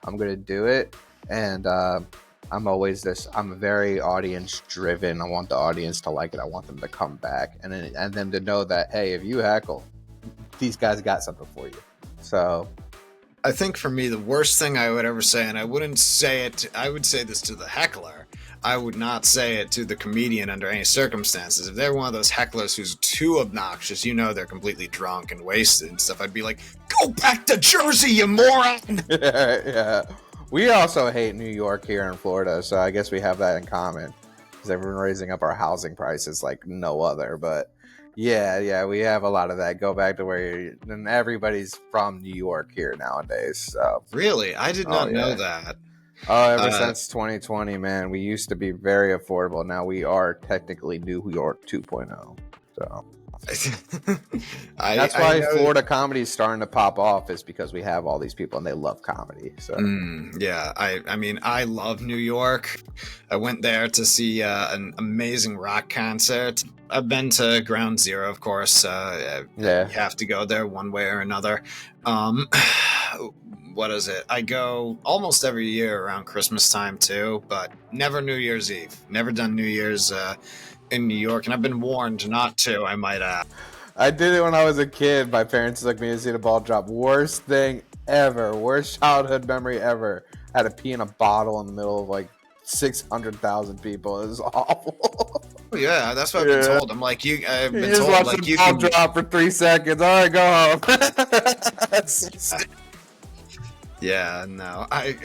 I'm gonna do it. And I'm very audience driven. I want the audience to like it. I want them to come back, and them to know that, hey, if you heckle, these guys got something for you. So I think for me, the worst thing I would ever say, and I wouldn't say it, I would say this to the heckler. I would not say it to the comedian under any circumstances. If they're one of those hecklers who's too obnoxious, they're completely drunk and wasted and stuff, I'd be like, go back to Jersey, you moron! Yeah. We also hate New York here in Florida, so I guess we have that in common, because they've been raising up our housing prices like no other. But yeah, we have a lot of that. Go back to and everybody's from New York here nowadays. So Really? I did not know that. Oh, ever since 2020, man, we used to be very affordable. Now we are technically New York 2.0. So that's why Florida comedy is starting to pop off, is because we have all these people and they love comedy. So yeah, I mean, I love New York. I went there to see an amazing rock concert. I've been to Ground Zero, of course. You have to go there one way or another. What is it? I go almost every year around Christmas time too, but never New Year's Eve. Never done New Year's in New York, and I've been warned not to, I might add. I did it when I was a kid. My parents took me to see the ball drop. Worst thing ever. Worst childhood memory ever. I had to pee in a bottle in the middle of like 600,000 people. It was awful. Yeah, that's what I've been told. I'm like, I've been told, watch like, the ball drop for 3 seconds. All right, go home. Yeah, no, I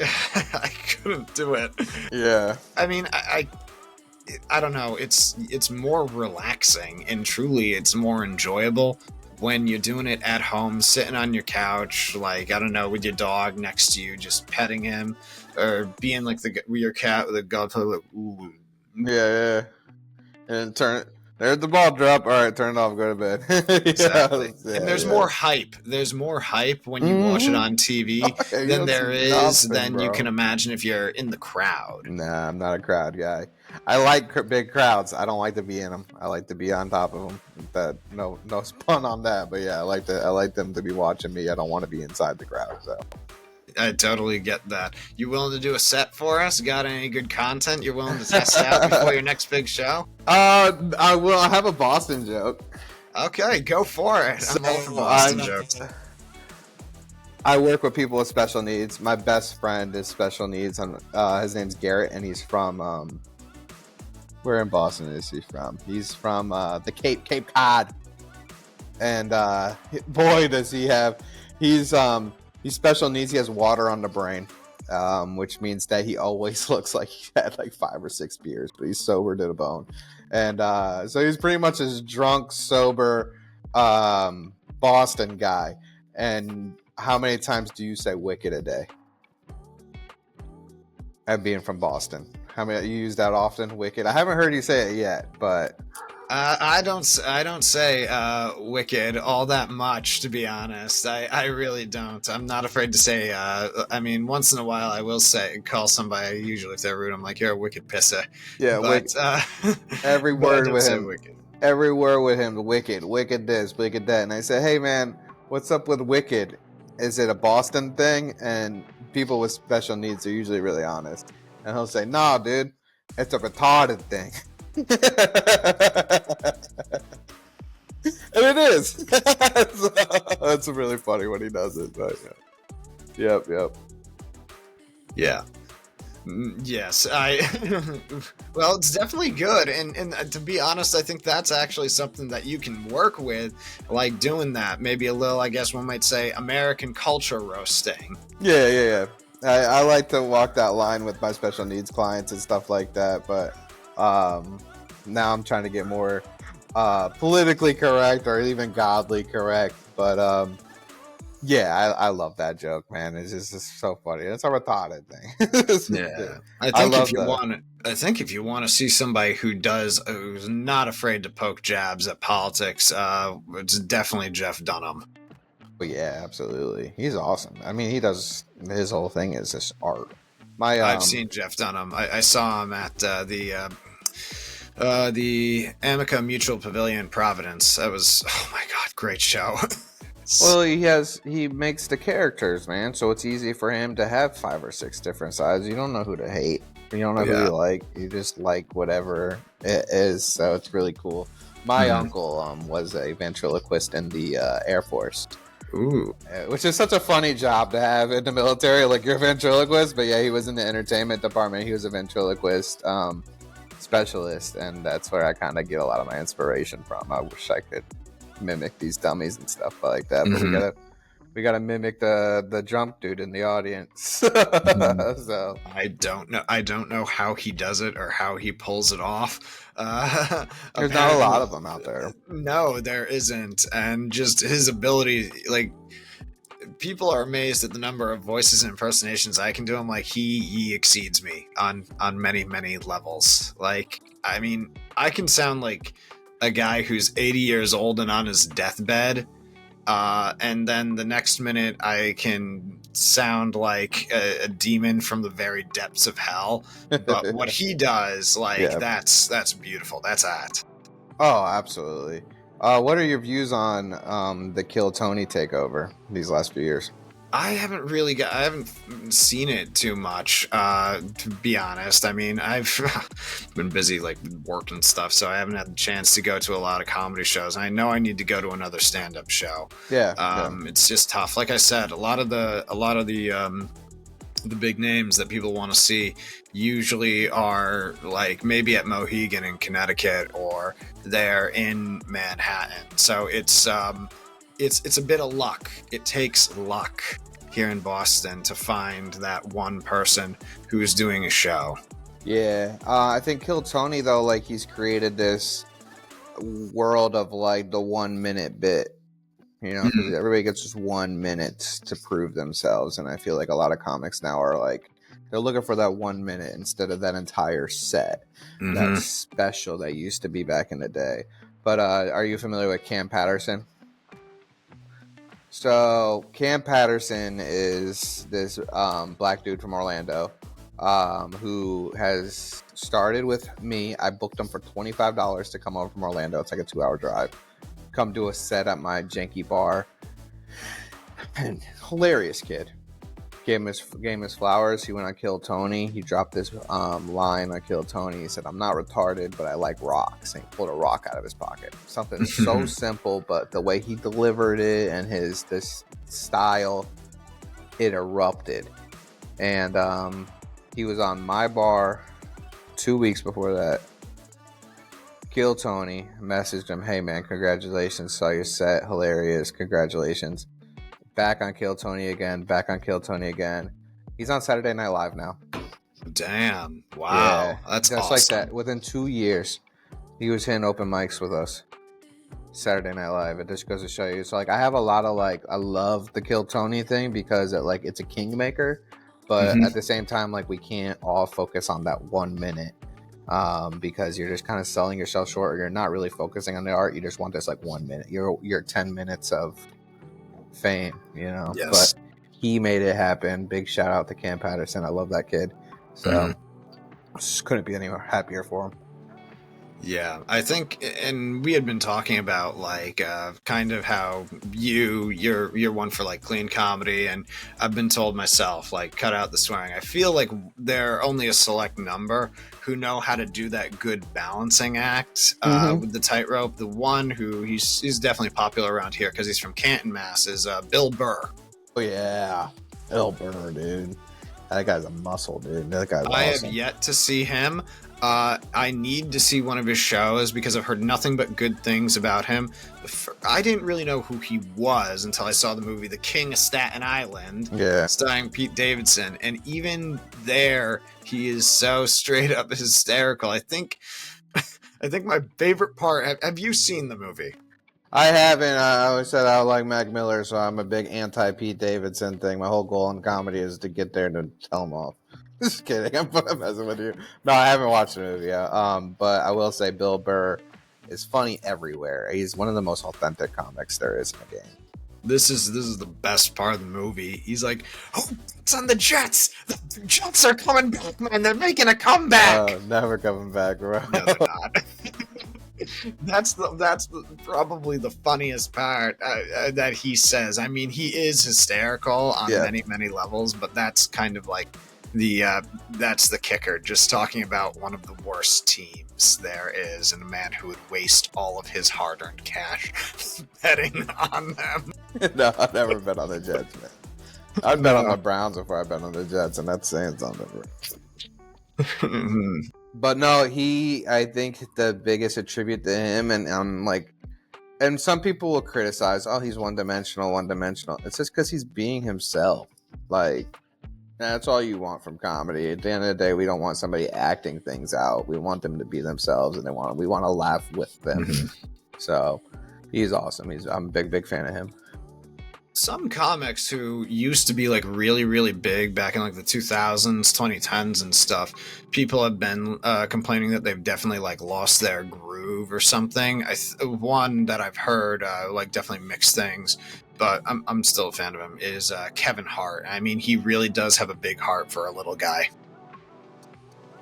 couldn't do it. Yeah, I mean, I don't know. It's more relaxing, and truly, it's more enjoyable when you're doing it at home, sitting on your couch, like, I don't know, with your dog next to you, just petting him, or being like with your cat with a godfather, like, ooh. Yeah. And there's the ball drop. All right, turn it off. Go to bed. Exactly. Yeah, And there's yeah. more hype. There's more hype when you watch it on TV You than don't there see is nothing, than you bro. can imagine if you're in the crowd. Nah, I'm not a crowd guy. I like big crowds. I don't like to be in them. I like to be on top of them. That no pun on that, but yeah, I like them to be watching me. I don't want to be inside the crowd. So I totally get that. You willing to do a set for us? Got any good content you're willing to test out before your next big show? I will. I have a Boston joke. Okay, go for it. I'm all for Boston jokes. I work with people with special needs. My best friend is special needs. His name's Garrett, and he's from where in Boston is he from? He's from the Cape Cod, and boy, does he have. He's special needs. He has water on the brain, which means that he always looks like he had like 5 or 6 beers, but he's sober to the bone. And so he's pretty much this drunk, sober Boston guy. And how many times do you say wicked a day? And being from Boston, how many you use that often? Wicked. I haven't heard you say it yet, but I don't say wicked all that much, to be honest. I really don't. I'm not afraid to say. I mean, once in a while, I will call somebody. Usually, if they're rude, I'm like, "You're a wicked pisser." Yeah, but every word with him. Wicked. Every word with him, wicked this, wicked that. And I said, "Hey, man, what's up with wicked? Is it a Boston thing?" And people with special needs are usually really honest. And he'll say, "Nah, dude, it's a retarded thing." And it is. That's really funny when he does it. But yeah. Yep. Yeah. Yes, well, it's definitely good, and to be honest, I think that's actually something that you can work with, like doing that. Maybe a little, I guess one might say, American culture roasting. Yeah. I like to walk that line with my special needs clients and stuff like that, but now I'm trying to get more politically correct or even godly correct. But yeah, I love that joke, man. It's just so funny. It's a retarded thing. Yeah, I think if you want to see somebody who's not afraid to poke jabs at politics, it's definitely Jeff Dunham. But yeah, absolutely. He's awesome. I mean, his whole thing is this art. I've seen Jeff Dunham. I saw him at the Amica Mutual Pavilion in Providence. That was, oh my god, great show. Well, he makes the characters, man, so it's easy for him to have 5 or 6 different sides. You don't know who to hate. You don't know who you like. You just like whatever it is. So it's really cool. My uncle was a ventriloquist in the Air Force. Ooh. Which is such a funny job to have in the military. Like, you're a ventriloquist, but yeah, he was in the entertainment department. He was a ventriloquist specialist, and that's where I kind of get a lot of my inspiration from. I wish I could mimic these dummies and stuff like that, but we gotta mimic the drunk dude in the audience. So I don't know how he does it or how he pulls it off. There's not a lot of them out there. No, there isn't, and just his ability, like, people are amazed at the number of voices and impersonations I can do. I'm like, he exceeds me on many levels. Like, I mean, I can sound like a guy who's 80 years old and on his deathbed, and then the next minute I can sound like a demon from the very depths of hell. But what he does, like, that's beautiful. That's art. Oh, absolutely. What are your views on the Kill Tony takeover these last few years? I haven't seen it too much, to be honest. I mean, I've been busy, like, work and stuff, so I haven't had the chance to go to a lot of comedy shows. I know I need to go to another stand-up show. It's just tough. Like I said, a lot of the big names that people want to see usually are, like, maybe at Mohegan in Connecticut, or they're in Manhattan. So it's a bit of luck. It takes luck here in Boston to find that one person who's doing a show. Yeah, I think Kill Tony, though, like, he's created this world of, like, the 1 minute bit. You know, because everybody gets just 1 minute to prove themselves, and I feel like a lot of comics now are like they're looking for that 1 minute instead of that entire set, that special that used to be back in the day. But are you familiar with Cam Patterson? So Cam Patterson is this black dude from Orlando who has started with me. I booked him for $25 to come over from Orlando. It's like a 2-hour drive. Come do a set at my janky bar. And hilarious kid. Gave him his flowers. He went on Kill Tony. He dropped this line on Kill Tony. He said, "I'm not retarded, but I like rocks." And he pulled a rock out of his pocket. Something so simple, but the way he delivered it and this style, it erupted. And he was on my bar 2 weeks before that. Kill Tony messaged him, "Hey man, congratulations, saw your set, hilarious, congratulations." Back on Kill Tony again, back on Kill Tony again. He's on Saturday Night Live now. Damn. Wow. Yeah, That's just awesome. like that. Within 2 years, he was hitting open mics with us. Saturday Night Live. It just goes to show you. So like I have a lot of like I love the Kill Tony thing because it's a kingmaker, but at the same time like we can't all focus on that 1 minute. Because you're just kind of selling yourself short, or you're not really focusing on the art. You just want this like 1 minute. Your 10 minutes of fame, you know. Yes. But he made it happen. Big shout out to Cam Patterson. I love that kid. So just couldn't be any more happier for him. Yeah, I think, and we had been talking about like kind of how you're one for like clean comedy, and I've been told myself like cut out the swearing. I feel like there are only a select number who know how to do that good balancing act with the tightrope. The one who he's definitely popular around here because he's from Canton, Mass. Is Bill Burr. Oh yeah, Bill Burr, dude. That guy's a muscle, dude. That guy's awesome. I have yet to see him. I need to see one of his shows because I've heard nothing but good things about him. I didn't really know who he was until I saw the movie The King of Staten Island, starring Pete Davidson. And even there, he is so straight up hysterical. I think my favorite part. Have you seen the movie? I haven't. I always said I like Mac Miller, so I'm a big anti-Pete Davidson thing. My whole goal in comedy is to get there and to tell him off. Just kidding. I'm messing with you. No, I haven't watched the movie yet. But I will say Bill Burr is funny everywhere. He's one of the most authentic comics there is in the game. This is the best part of the movie. He's like, "Oh, it's on the Jets. The Jets are coming back, man. They're making a comeback." Never coming back, bro. No, they're not. That's probably the funniest part that he says. I mean, he is hysterical on many levels, but that's kind of like that's the kicker. Just talking about one of the worst teams there is, and a man who would waste all of his hard-earned cash betting on them. No, I've never bet on the Jets, man. I've bet on the Browns before I bet on the Jets, and that's saying something. But no, I think the biggest attribute to him, and I'm like, and some people will criticize, oh, he's one-dimensional. It's just because he's being himself. Like, that's all you want from comedy. At the end of the day, we don't want somebody acting things out. We want them to be themselves, and we want to laugh with them. So he's awesome. I'm a big fan of him. Some comics who used to be like really, really big back in like the 2000s, 2010s and stuff, people have been complaining that they've definitely like lost their groove or something. One that I've heard like definitely mixed things, but I'm still a fan of him, is Kevin Hart. I mean, he really does have a big heart for a little guy.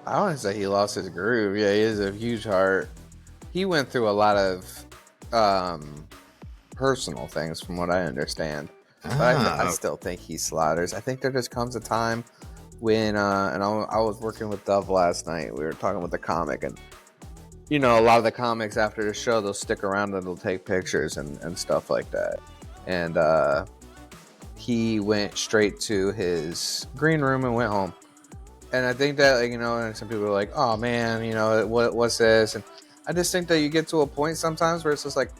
I wouldn't say he lost his groove. Yeah, he has a huge heart. He went through a lot of personal things from what I understand, but I still think he slaughters. I think there just comes a time when and I was working with Dove last night. We were talking with the comic, and you know, a lot of the comics after the show, they'll stick around and they'll take pictures and stuff like that. And he went straight to his green room and went home. And I think that, like, you know, and some people are like, oh man, you know, what's this? And I just think that you get to a point sometimes where it's just like,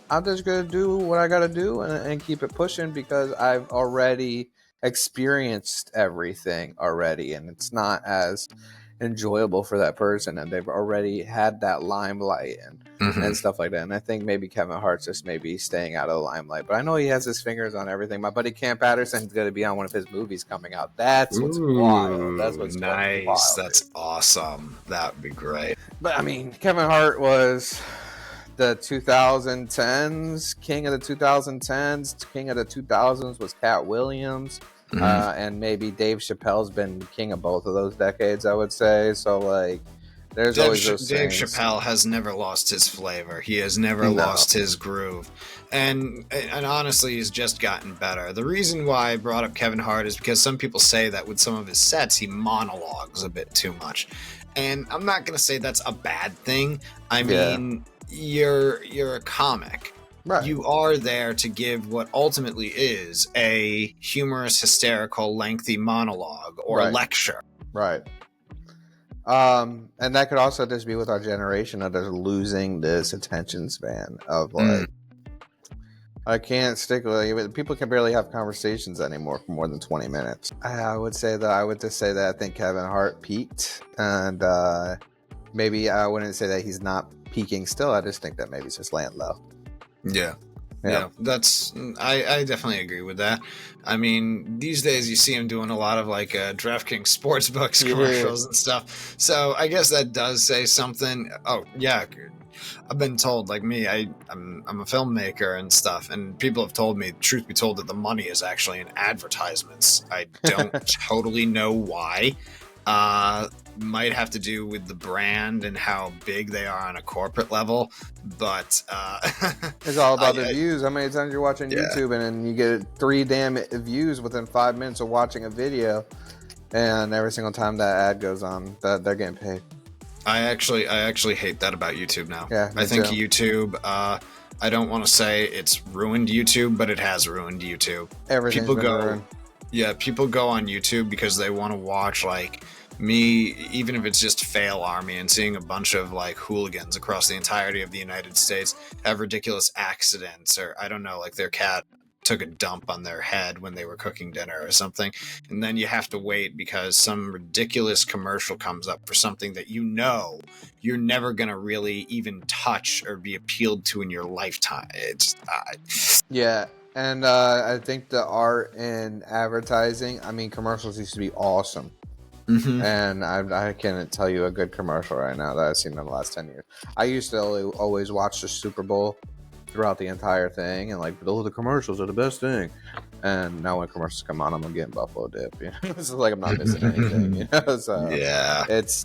I'm just going to do what I got to do and keep it pushing because I've already experienced everything already. And it's not enjoyable for that person, and they've already had that limelight and stuff like that. And I think maybe Kevin Hart's just maybe staying out of the limelight, but I know he has his fingers on everything. My buddy Cam Patterson's going to be on one of his movies coming out. That's what's wild. That's what's nice. wild. That's awesome. That would be great. But I mean, Kevin Hart was the 2010s, king of the 2010s. King of the 2000s was Cat Williams. And maybe Dave Chappelle's been king of both of those decades, I would say. So, like, there's always those Dave things. Chappelle has never lost his flavor. He has never lost his groove. And honestly, he's just gotten better. The reason why I brought up Kevin Hart is because some people say that with some of his sets, he monologues a bit too much. And I'm not going to say that's a bad thing. I mean, you're a comic. Right. You are there to give what ultimately is a humorous, hysterical, lengthy monologue or lecture. Right. And that could also just be with our generation of just losing this attention span of like, I can't stick with it. People can barely have conversations anymore for more than 20 minutes. I would say that I think Kevin Hart peaked, and maybe I wouldn't say that he's not peaking still. I just think that maybe it's just laying low. Yeah, that's I definitely agree with that. I mean, these days you see him doing a lot of like DraftKings Sportsbooks commercials and stuff. So I guess that does say something. Oh yeah, I've been told, like me, I'm a filmmaker and stuff, and people have told me, truth be told, that the money is actually in advertisements. I don't totally know why. Might have to do with the brand and how big they are on a corporate level, but it's all about the views. How many times you're watching YouTube and then you get 3 damn views within 5 minutes of watching a video, and every single time that ad goes on, that they're getting paid. I actually hate that about YouTube now. Yeah, I think YouTube. I don't want to say it's ruined YouTube, but it has ruined YouTube. Everything's been ruined. Yeah, people go on YouTube because they want to watch like me, even if it's just fail army, and seeing a bunch of like hooligans across the entirety of the United States have ridiculous accidents, or I don't know, like their cat took a dump on their head when they were cooking dinner or something, and then you have to wait because some ridiculous commercial comes up for something that you know you're never gonna really even touch or be appealed to in your lifetime. It's yeah. And I think the art in advertising, I mean, commercials used to be awesome. And I can't tell you a good commercial right now that I've seen in the last 10 years. I used to always watch the Super Bowl throughout the entire thing, and like, the commercials are the best thing. And now when commercials come on, I'm getting Buffalo Dip. You know? It's like I'm not missing anything. You know? So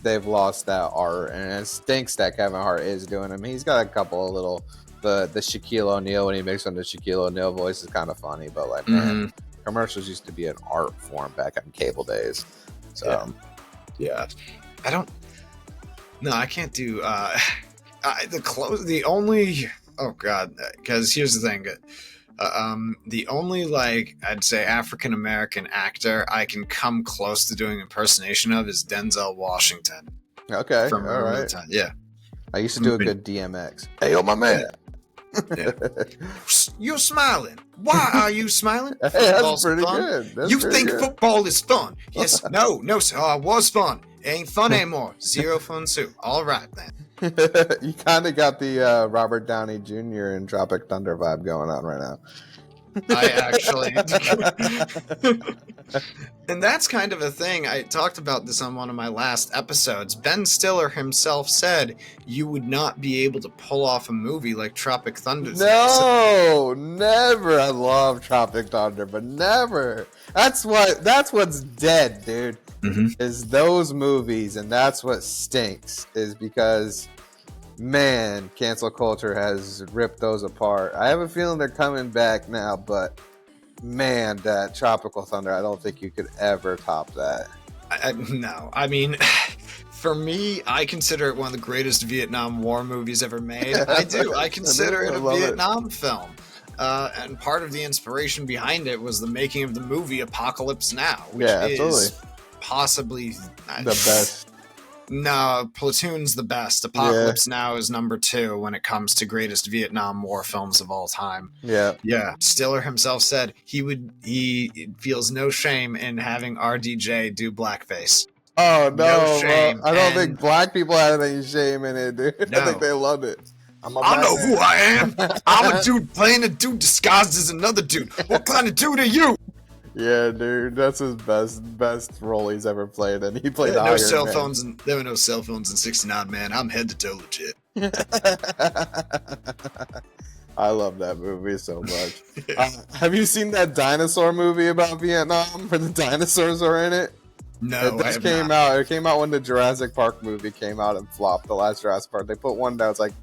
they've lost that art, and it stinks that Kevin Hart is doing. I mean, he's got a couple of little the Shaquille O'Neal when he makes on the Shaquille O'Neal voice is kind of funny, but like man, commercials used to be an art form back in cable days. So I can't do because here's the thing, the only like I'd say African American actor I can come close to doing impersonation of is Denzel Washington. Okay, all right. Yeah, I used to do a good DMX. Hey, yo, my man. Yeah. You're smiling. Why are you smiling? Hey, that's pretty good. You think football is fun? Yes. No, sir. It was fun. It ain't fun anymore. Zero fun soup. All right, then. You kind of got the Robert Downey Jr. and Tropic Thunder vibe going on right now. I actually and that's kind of a thing. I talked about this on one of my last episodes. Ben Stiller himself said you would not be able to pull off a movie like Tropic Thunder. No, never. I love Tropic Thunder, but never. That's what's dead, dude. Is those movies, and that's what stinks, is because man, cancel culture has ripped those apart. I have a feeling they're coming back now, but man, that Tropical Thunder, I don't think you could ever top that. No, I mean, for me, I consider it one of the greatest Vietnam War movies ever made. I do. I consider it a Vietnam film. And part of the inspiration behind it was the making of the movie Apocalypse Now, which is possibly the best. No, Platoon's the best. Apocalypse Now is number 2 when it comes to greatest Vietnam War films of all time. Yeah. Stiller himself said he feels no shame in having RDJ do blackface. Oh No no, bro. shame. I don't think And black people have any shame in it, dude. I think no, they loved it. I'm a I black know who I am. I'm a man. dude playing a dude disguised as another dude. What kind of dude are you? Yeah, dude, that's his best role he's ever played, and he played the No Iron cell Man. phones, and there were no cell phones in '69, man. I'm head to toe legit. I love that movie so much. Have you seen that dinosaur movie about Vietnam where the dinosaurs are in it? It No, I just have came not. out. It came out when the Jurassic Park movie came out and flopped. The last Jurassic Park. They put one that was like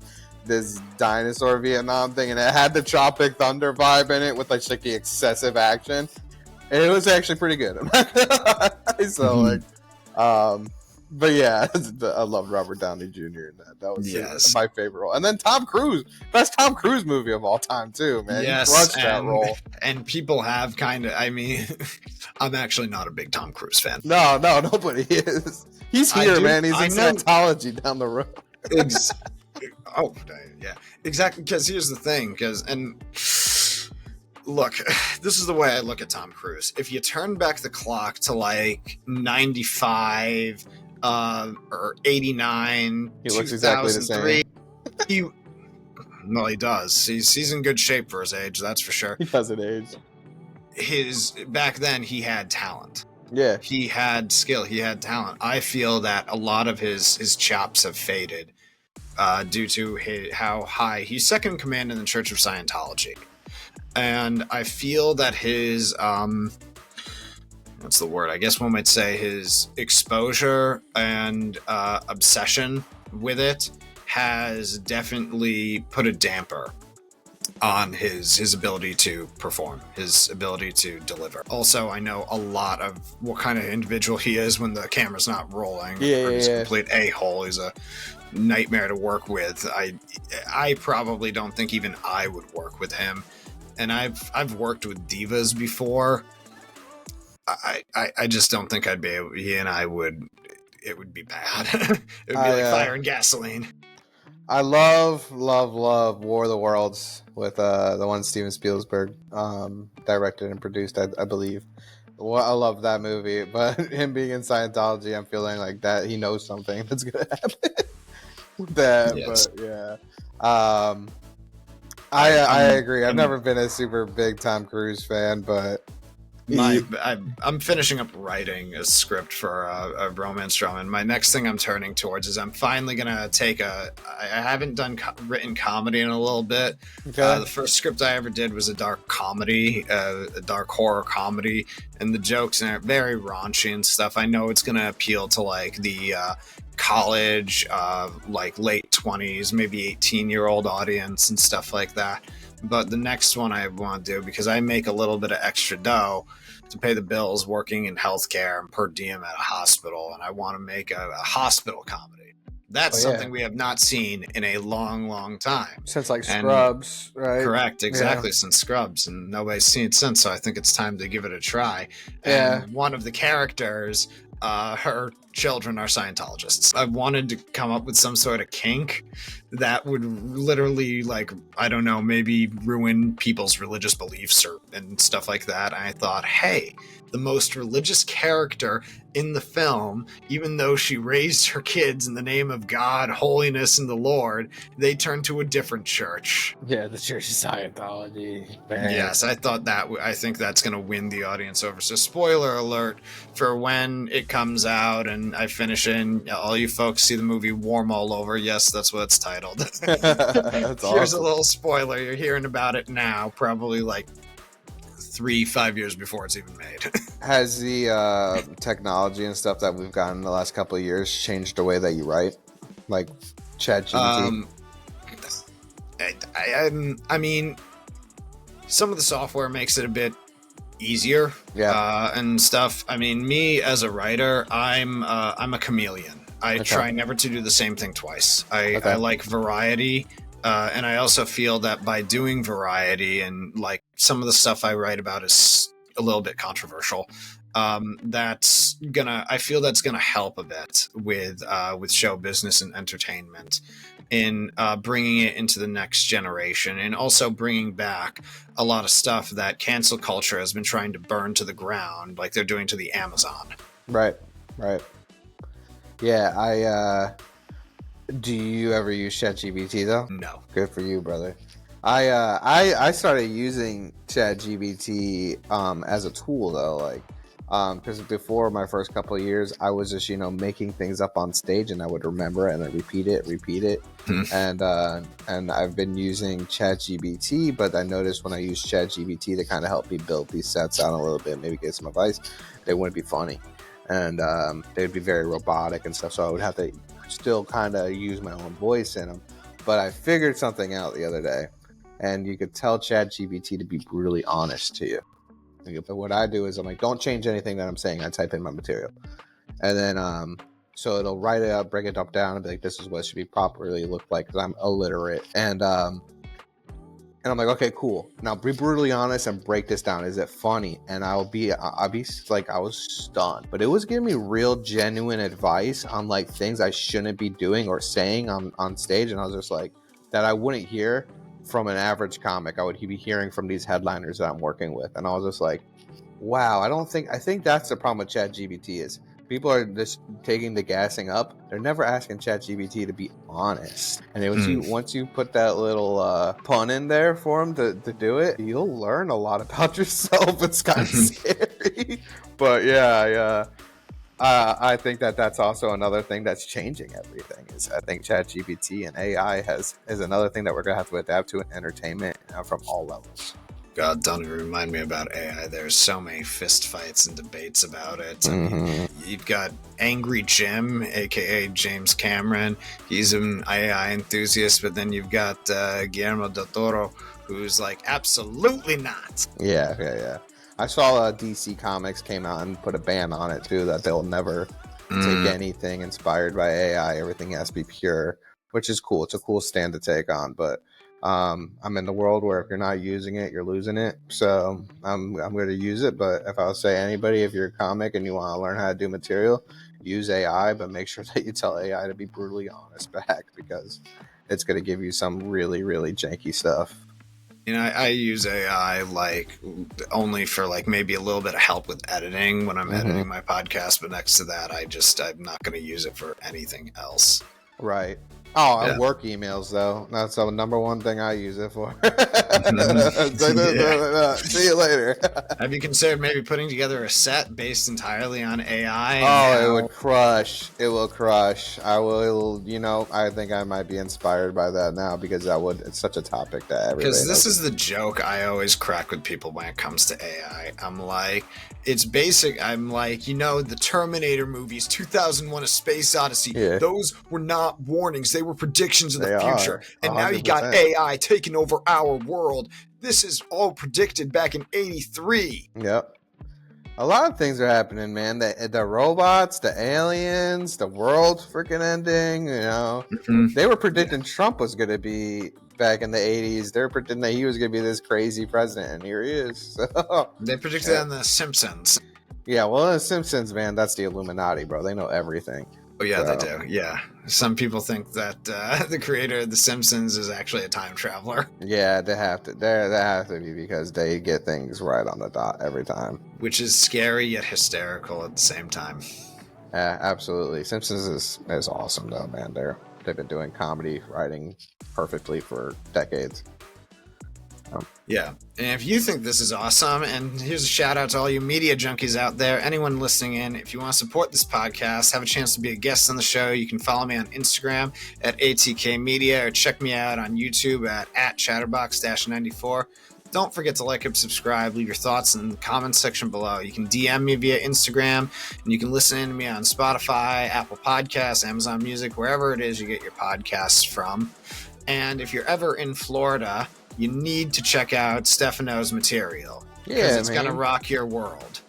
this dinosaur Vietnam thing, and it had the Tropic Thunder vibe in it with like the excessive action. And it was actually pretty good. So like, but yeah, I love Robert Downey Jr. in that. That was Yes. my favorite role. And then Tom Cruise, best Tom Cruise movie of all time too, man. Yes, He crushed that role. and people have kind of. I mean, I'm actually not a big Tom Cruise fan. No, nobody is. He's here, man. He's in Scientology down the road. Oh, yeah, exactly. Because here's the thing. Look, this is the way I look at Tom Cruise. If you turn back the clock to like 95 or 89, He looks exactly the same. Well, he does. He's in good shape for his age, that's for sure. He doesn't age. Back then, he had talent. Yeah. He had skill. He had talent. I feel that a lot of his chops have faded due to how high he's second in command in the Church of Scientology. And I feel that his what's the word? I guess one might say his exposure and obsession with it has definitely put a damper on his ability to perform, his ability to deliver. Also, I know a lot of what kind of individual he is when the camera's not rolling. He's a complete a-hole. He's a nightmare to work with. I probably don't think even I would work with him. And I've worked with divas before. I just don't think I'd be able. He and I would. It would be bad. It would be like fire and gasoline. I love War of the Worlds with the one Steven Spielberg directed and produced, I believe. Well, I love that movie, but him being in Scientology, I'm feeling like that he knows something that's gonna happen with that. Yes. But yeah, I agree. I've never been a super big Tom Cruise fan, but I'm finishing up writing a script for a romance drama, and my next thing I'm turning towards is I'm finally gonna take I haven't written comedy in a little bit. Okay. The first script I ever did was a dark comedy, a dark horror comedy, and the jokes in it are very raunchy and stuff. I know it's gonna appeal to like the college, like late 20s, maybe 18-year-old audience and stuff like that. But the next one I want to do, because I make a little bit of extra dough to pay the bills working in healthcare and per diem at a hospital, and I want to make a hospital comedy. That's something we have not seen in a long time. Since like Scrubs, right? Correct, exactly, since Scrubs, and nobody's seen it since, so I think it's time to give it a try. And one of the characters, her children are Scientologists. I wanted to come up with some sort of kink that would literally, like, I don't know, maybe ruin people's religious beliefs and stuff like that. And I thought, hey, the most religious character in the film, even though she raised her kids in the name of God, holiness, and the Lord, they turned to a different church. Yeah, the Church of Scientology. Man. Yes, I think that's going to win the audience over. So spoiler alert for when it comes out and I finish it, and all you folks see the movie Warm All Over. Yes, that's what it's titled. That's Here's awesome. a little spoiler. You're hearing about it now, probably like 3-5 years before it's even made. Has the technology and stuff that we've gotten in the last couple of years changed the way that you write? Like ChatGPT? I mean, some of the software makes it a bit easier and stuff. I mean, me as a writer, I'm a chameleon. I try never to do the same thing twice. I like variety. And I also feel that by doing variety, and like some of the stuff I write about is a little bit controversial, I feel that's gonna help a bit with show business and entertainment in bringing it into the next generation, and also bringing back a lot of stuff that cancel culture has been trying to burn to the ground, like they're doing to the Amazon. Right. Yeah, do you ever use ChatGPT though? No. Good for you, brother. I started using ChatGPT as a tool though, like because before my first couple of years, I was just making things up on stage, and I would remember it and then repeat it, and I've been using ChatGPT, but I noticed when I use ChatGPT to kind of help me build these sets out a little bit, maybe get some advice, they wouldn't be funny, and they'd be very robotic and stuff. So I would have to still kind of use my own voice in them. But I figured something out the other day, and you could tell ChatGPT to be brutally honest to you. But what I do is I'm like, don't change anything that I'm saying. I type in my material, and then so it'll write it up, break it up down, and be like, this is what it should be properly look like, because I'm illiterate, and I'm like, okay, cool. Now be brutally honest and break this down. Is it funny? And I'll be like, I was stunned, but it was giving me real, genuine advice on like things I shouldn't be doing or saying on stage, and I was just like, that I wouldn't hear from an average comic. I would be hearing from these headliners that I'm working with, and I was just like, wow. I think that's the problem with ChatGPT is people are just taking the gassing up. They're never asking ChatGPT to be honest. And once you put that little pun in there for them to do it, you'll learn a lot about yourself. It's kind of scary, but yeah. I think that's also another thing that's changing everything. Is I think ChatGPT and AI is another thing that we're gonna have to adapt to in entertainment from all levels. God, don't even remind me about AI. There's so many fist fights and debates about it. I mean, you've got Angry Jim, aka James Cameron. He's an AI enthusiast, but then you've got Guillermo del Toro, who's like, absolutely not. Yeah. I saw DC Comics came out and put a ban on it too, that they'll never take anything inspired by AI. Everything has to be pure, which is cool. It's a cool stand to take on, but I'm in the world where if you're not using it, you're losing it. So I'm going to use it. But if I would say anybody, if you're a comic and you want to learn how to do material, use AI, but make sure that you tell AI to be brutally honest back, because it's going to give you some really, really janky stuff. I use AI like only for like maybe a little bit of help with editing when I'm editing my podcast, but next to that, I'm not going to use it for anything else. Right. Oh, yeah. Work emails though. That's the number one thing I use it for. See you later. Have you considered maybe putting together a set based entirely on AI? Oh, it would crush. It will crush. I will. I think I might be inspired by that now, because it's such a topic that everybody. Because this is the joke I always crack with people when it comes to AI. I'm like, it's basic. I'm like, the Terminator movies, 2001: A Space Odyssey. Yeah. Those were not warnings. They were predictions of the future. And now you got AI taking over our world. This is all predicted back in 83. Yep. A lot of things are happening, man. The robots, the aliens, the world freaking ending, They were predicting Trump was going to be back in the 80s. They were predicting that he was going to be this crazy president, and here he is. They predicted that in The Simpsons. Yeah, well, in The Simpsons, man, that's the Illuminati, bro. They know everything. Oh, yeah, they do. Yeah. Some people think that the creator of The Simpsons is actually a time traveler. Yeah, they have to. They have to be, because they get things right on the dot every time. Which is scary yet hysterical at the same time. Yeah, absolutely. Simpsons is awesome, though, man. They've been doing comedy writing perfectly for decades. Yeah, and if you think this is awesome, and here's a shout out to all you media junkies out there, anyone listening in, if you want to support this podcast, have a chance to be a guest on the show, you can follow me on Instagram at ATK Media, or check me out on YouTube at Chatterbox-94. Don't forget to like and subscribe, leave your thoughts in the comments section below. You can DM me via Instagram, and you can listen in to me on Spotify, Apple Podcasts, Amazon Music, wherever it is you get your podcasts from. And if you're ever in Florida, you need to check out Stefano's material, because it's going to rock your world.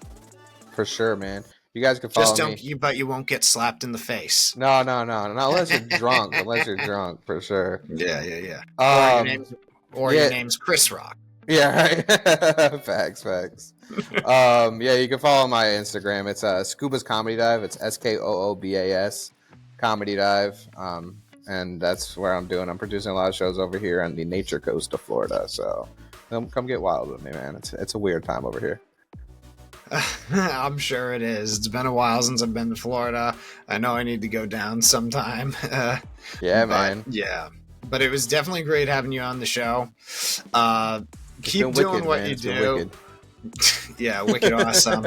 For sure, man. You guys can follow me. But you won't get slapped in the face. No, unless you're drunk. For sure. Yeah. Or your name's Chris Rock. Yeah, right. Facts. You can follow my Instagram. It's Scuba's Comedy Dive. It's SKOOBAS Comedy Dive. And that's where I'm producing a lot of shows over here on the nature coast of Florida. So come get wild with me, man. It's a weird time over here. I'm sure it is. It's been a while since I've been to Florida. I know I need to go down sometime. Yeah, But man. yeah, but it was definitely great having you on the show. It's Keep been doing wicked, what man. you It's been do. wicked. Yeah, wicked awesome.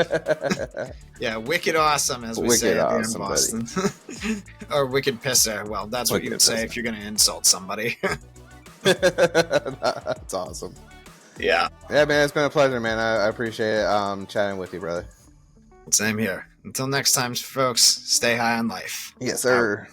Yeah, wicked awesome, as we Wicked say here in awesome, buddy. Boston. Or wicked pisser. Well, that's what you Wicked would say pisser. if you're going to insult somebody. That's awesome. Yeah, Yeah, man, it's been a pleasure, man. I appreciate it, chatting with you, brother. same here. Until next time, folks, stay high on life. Yes, sir.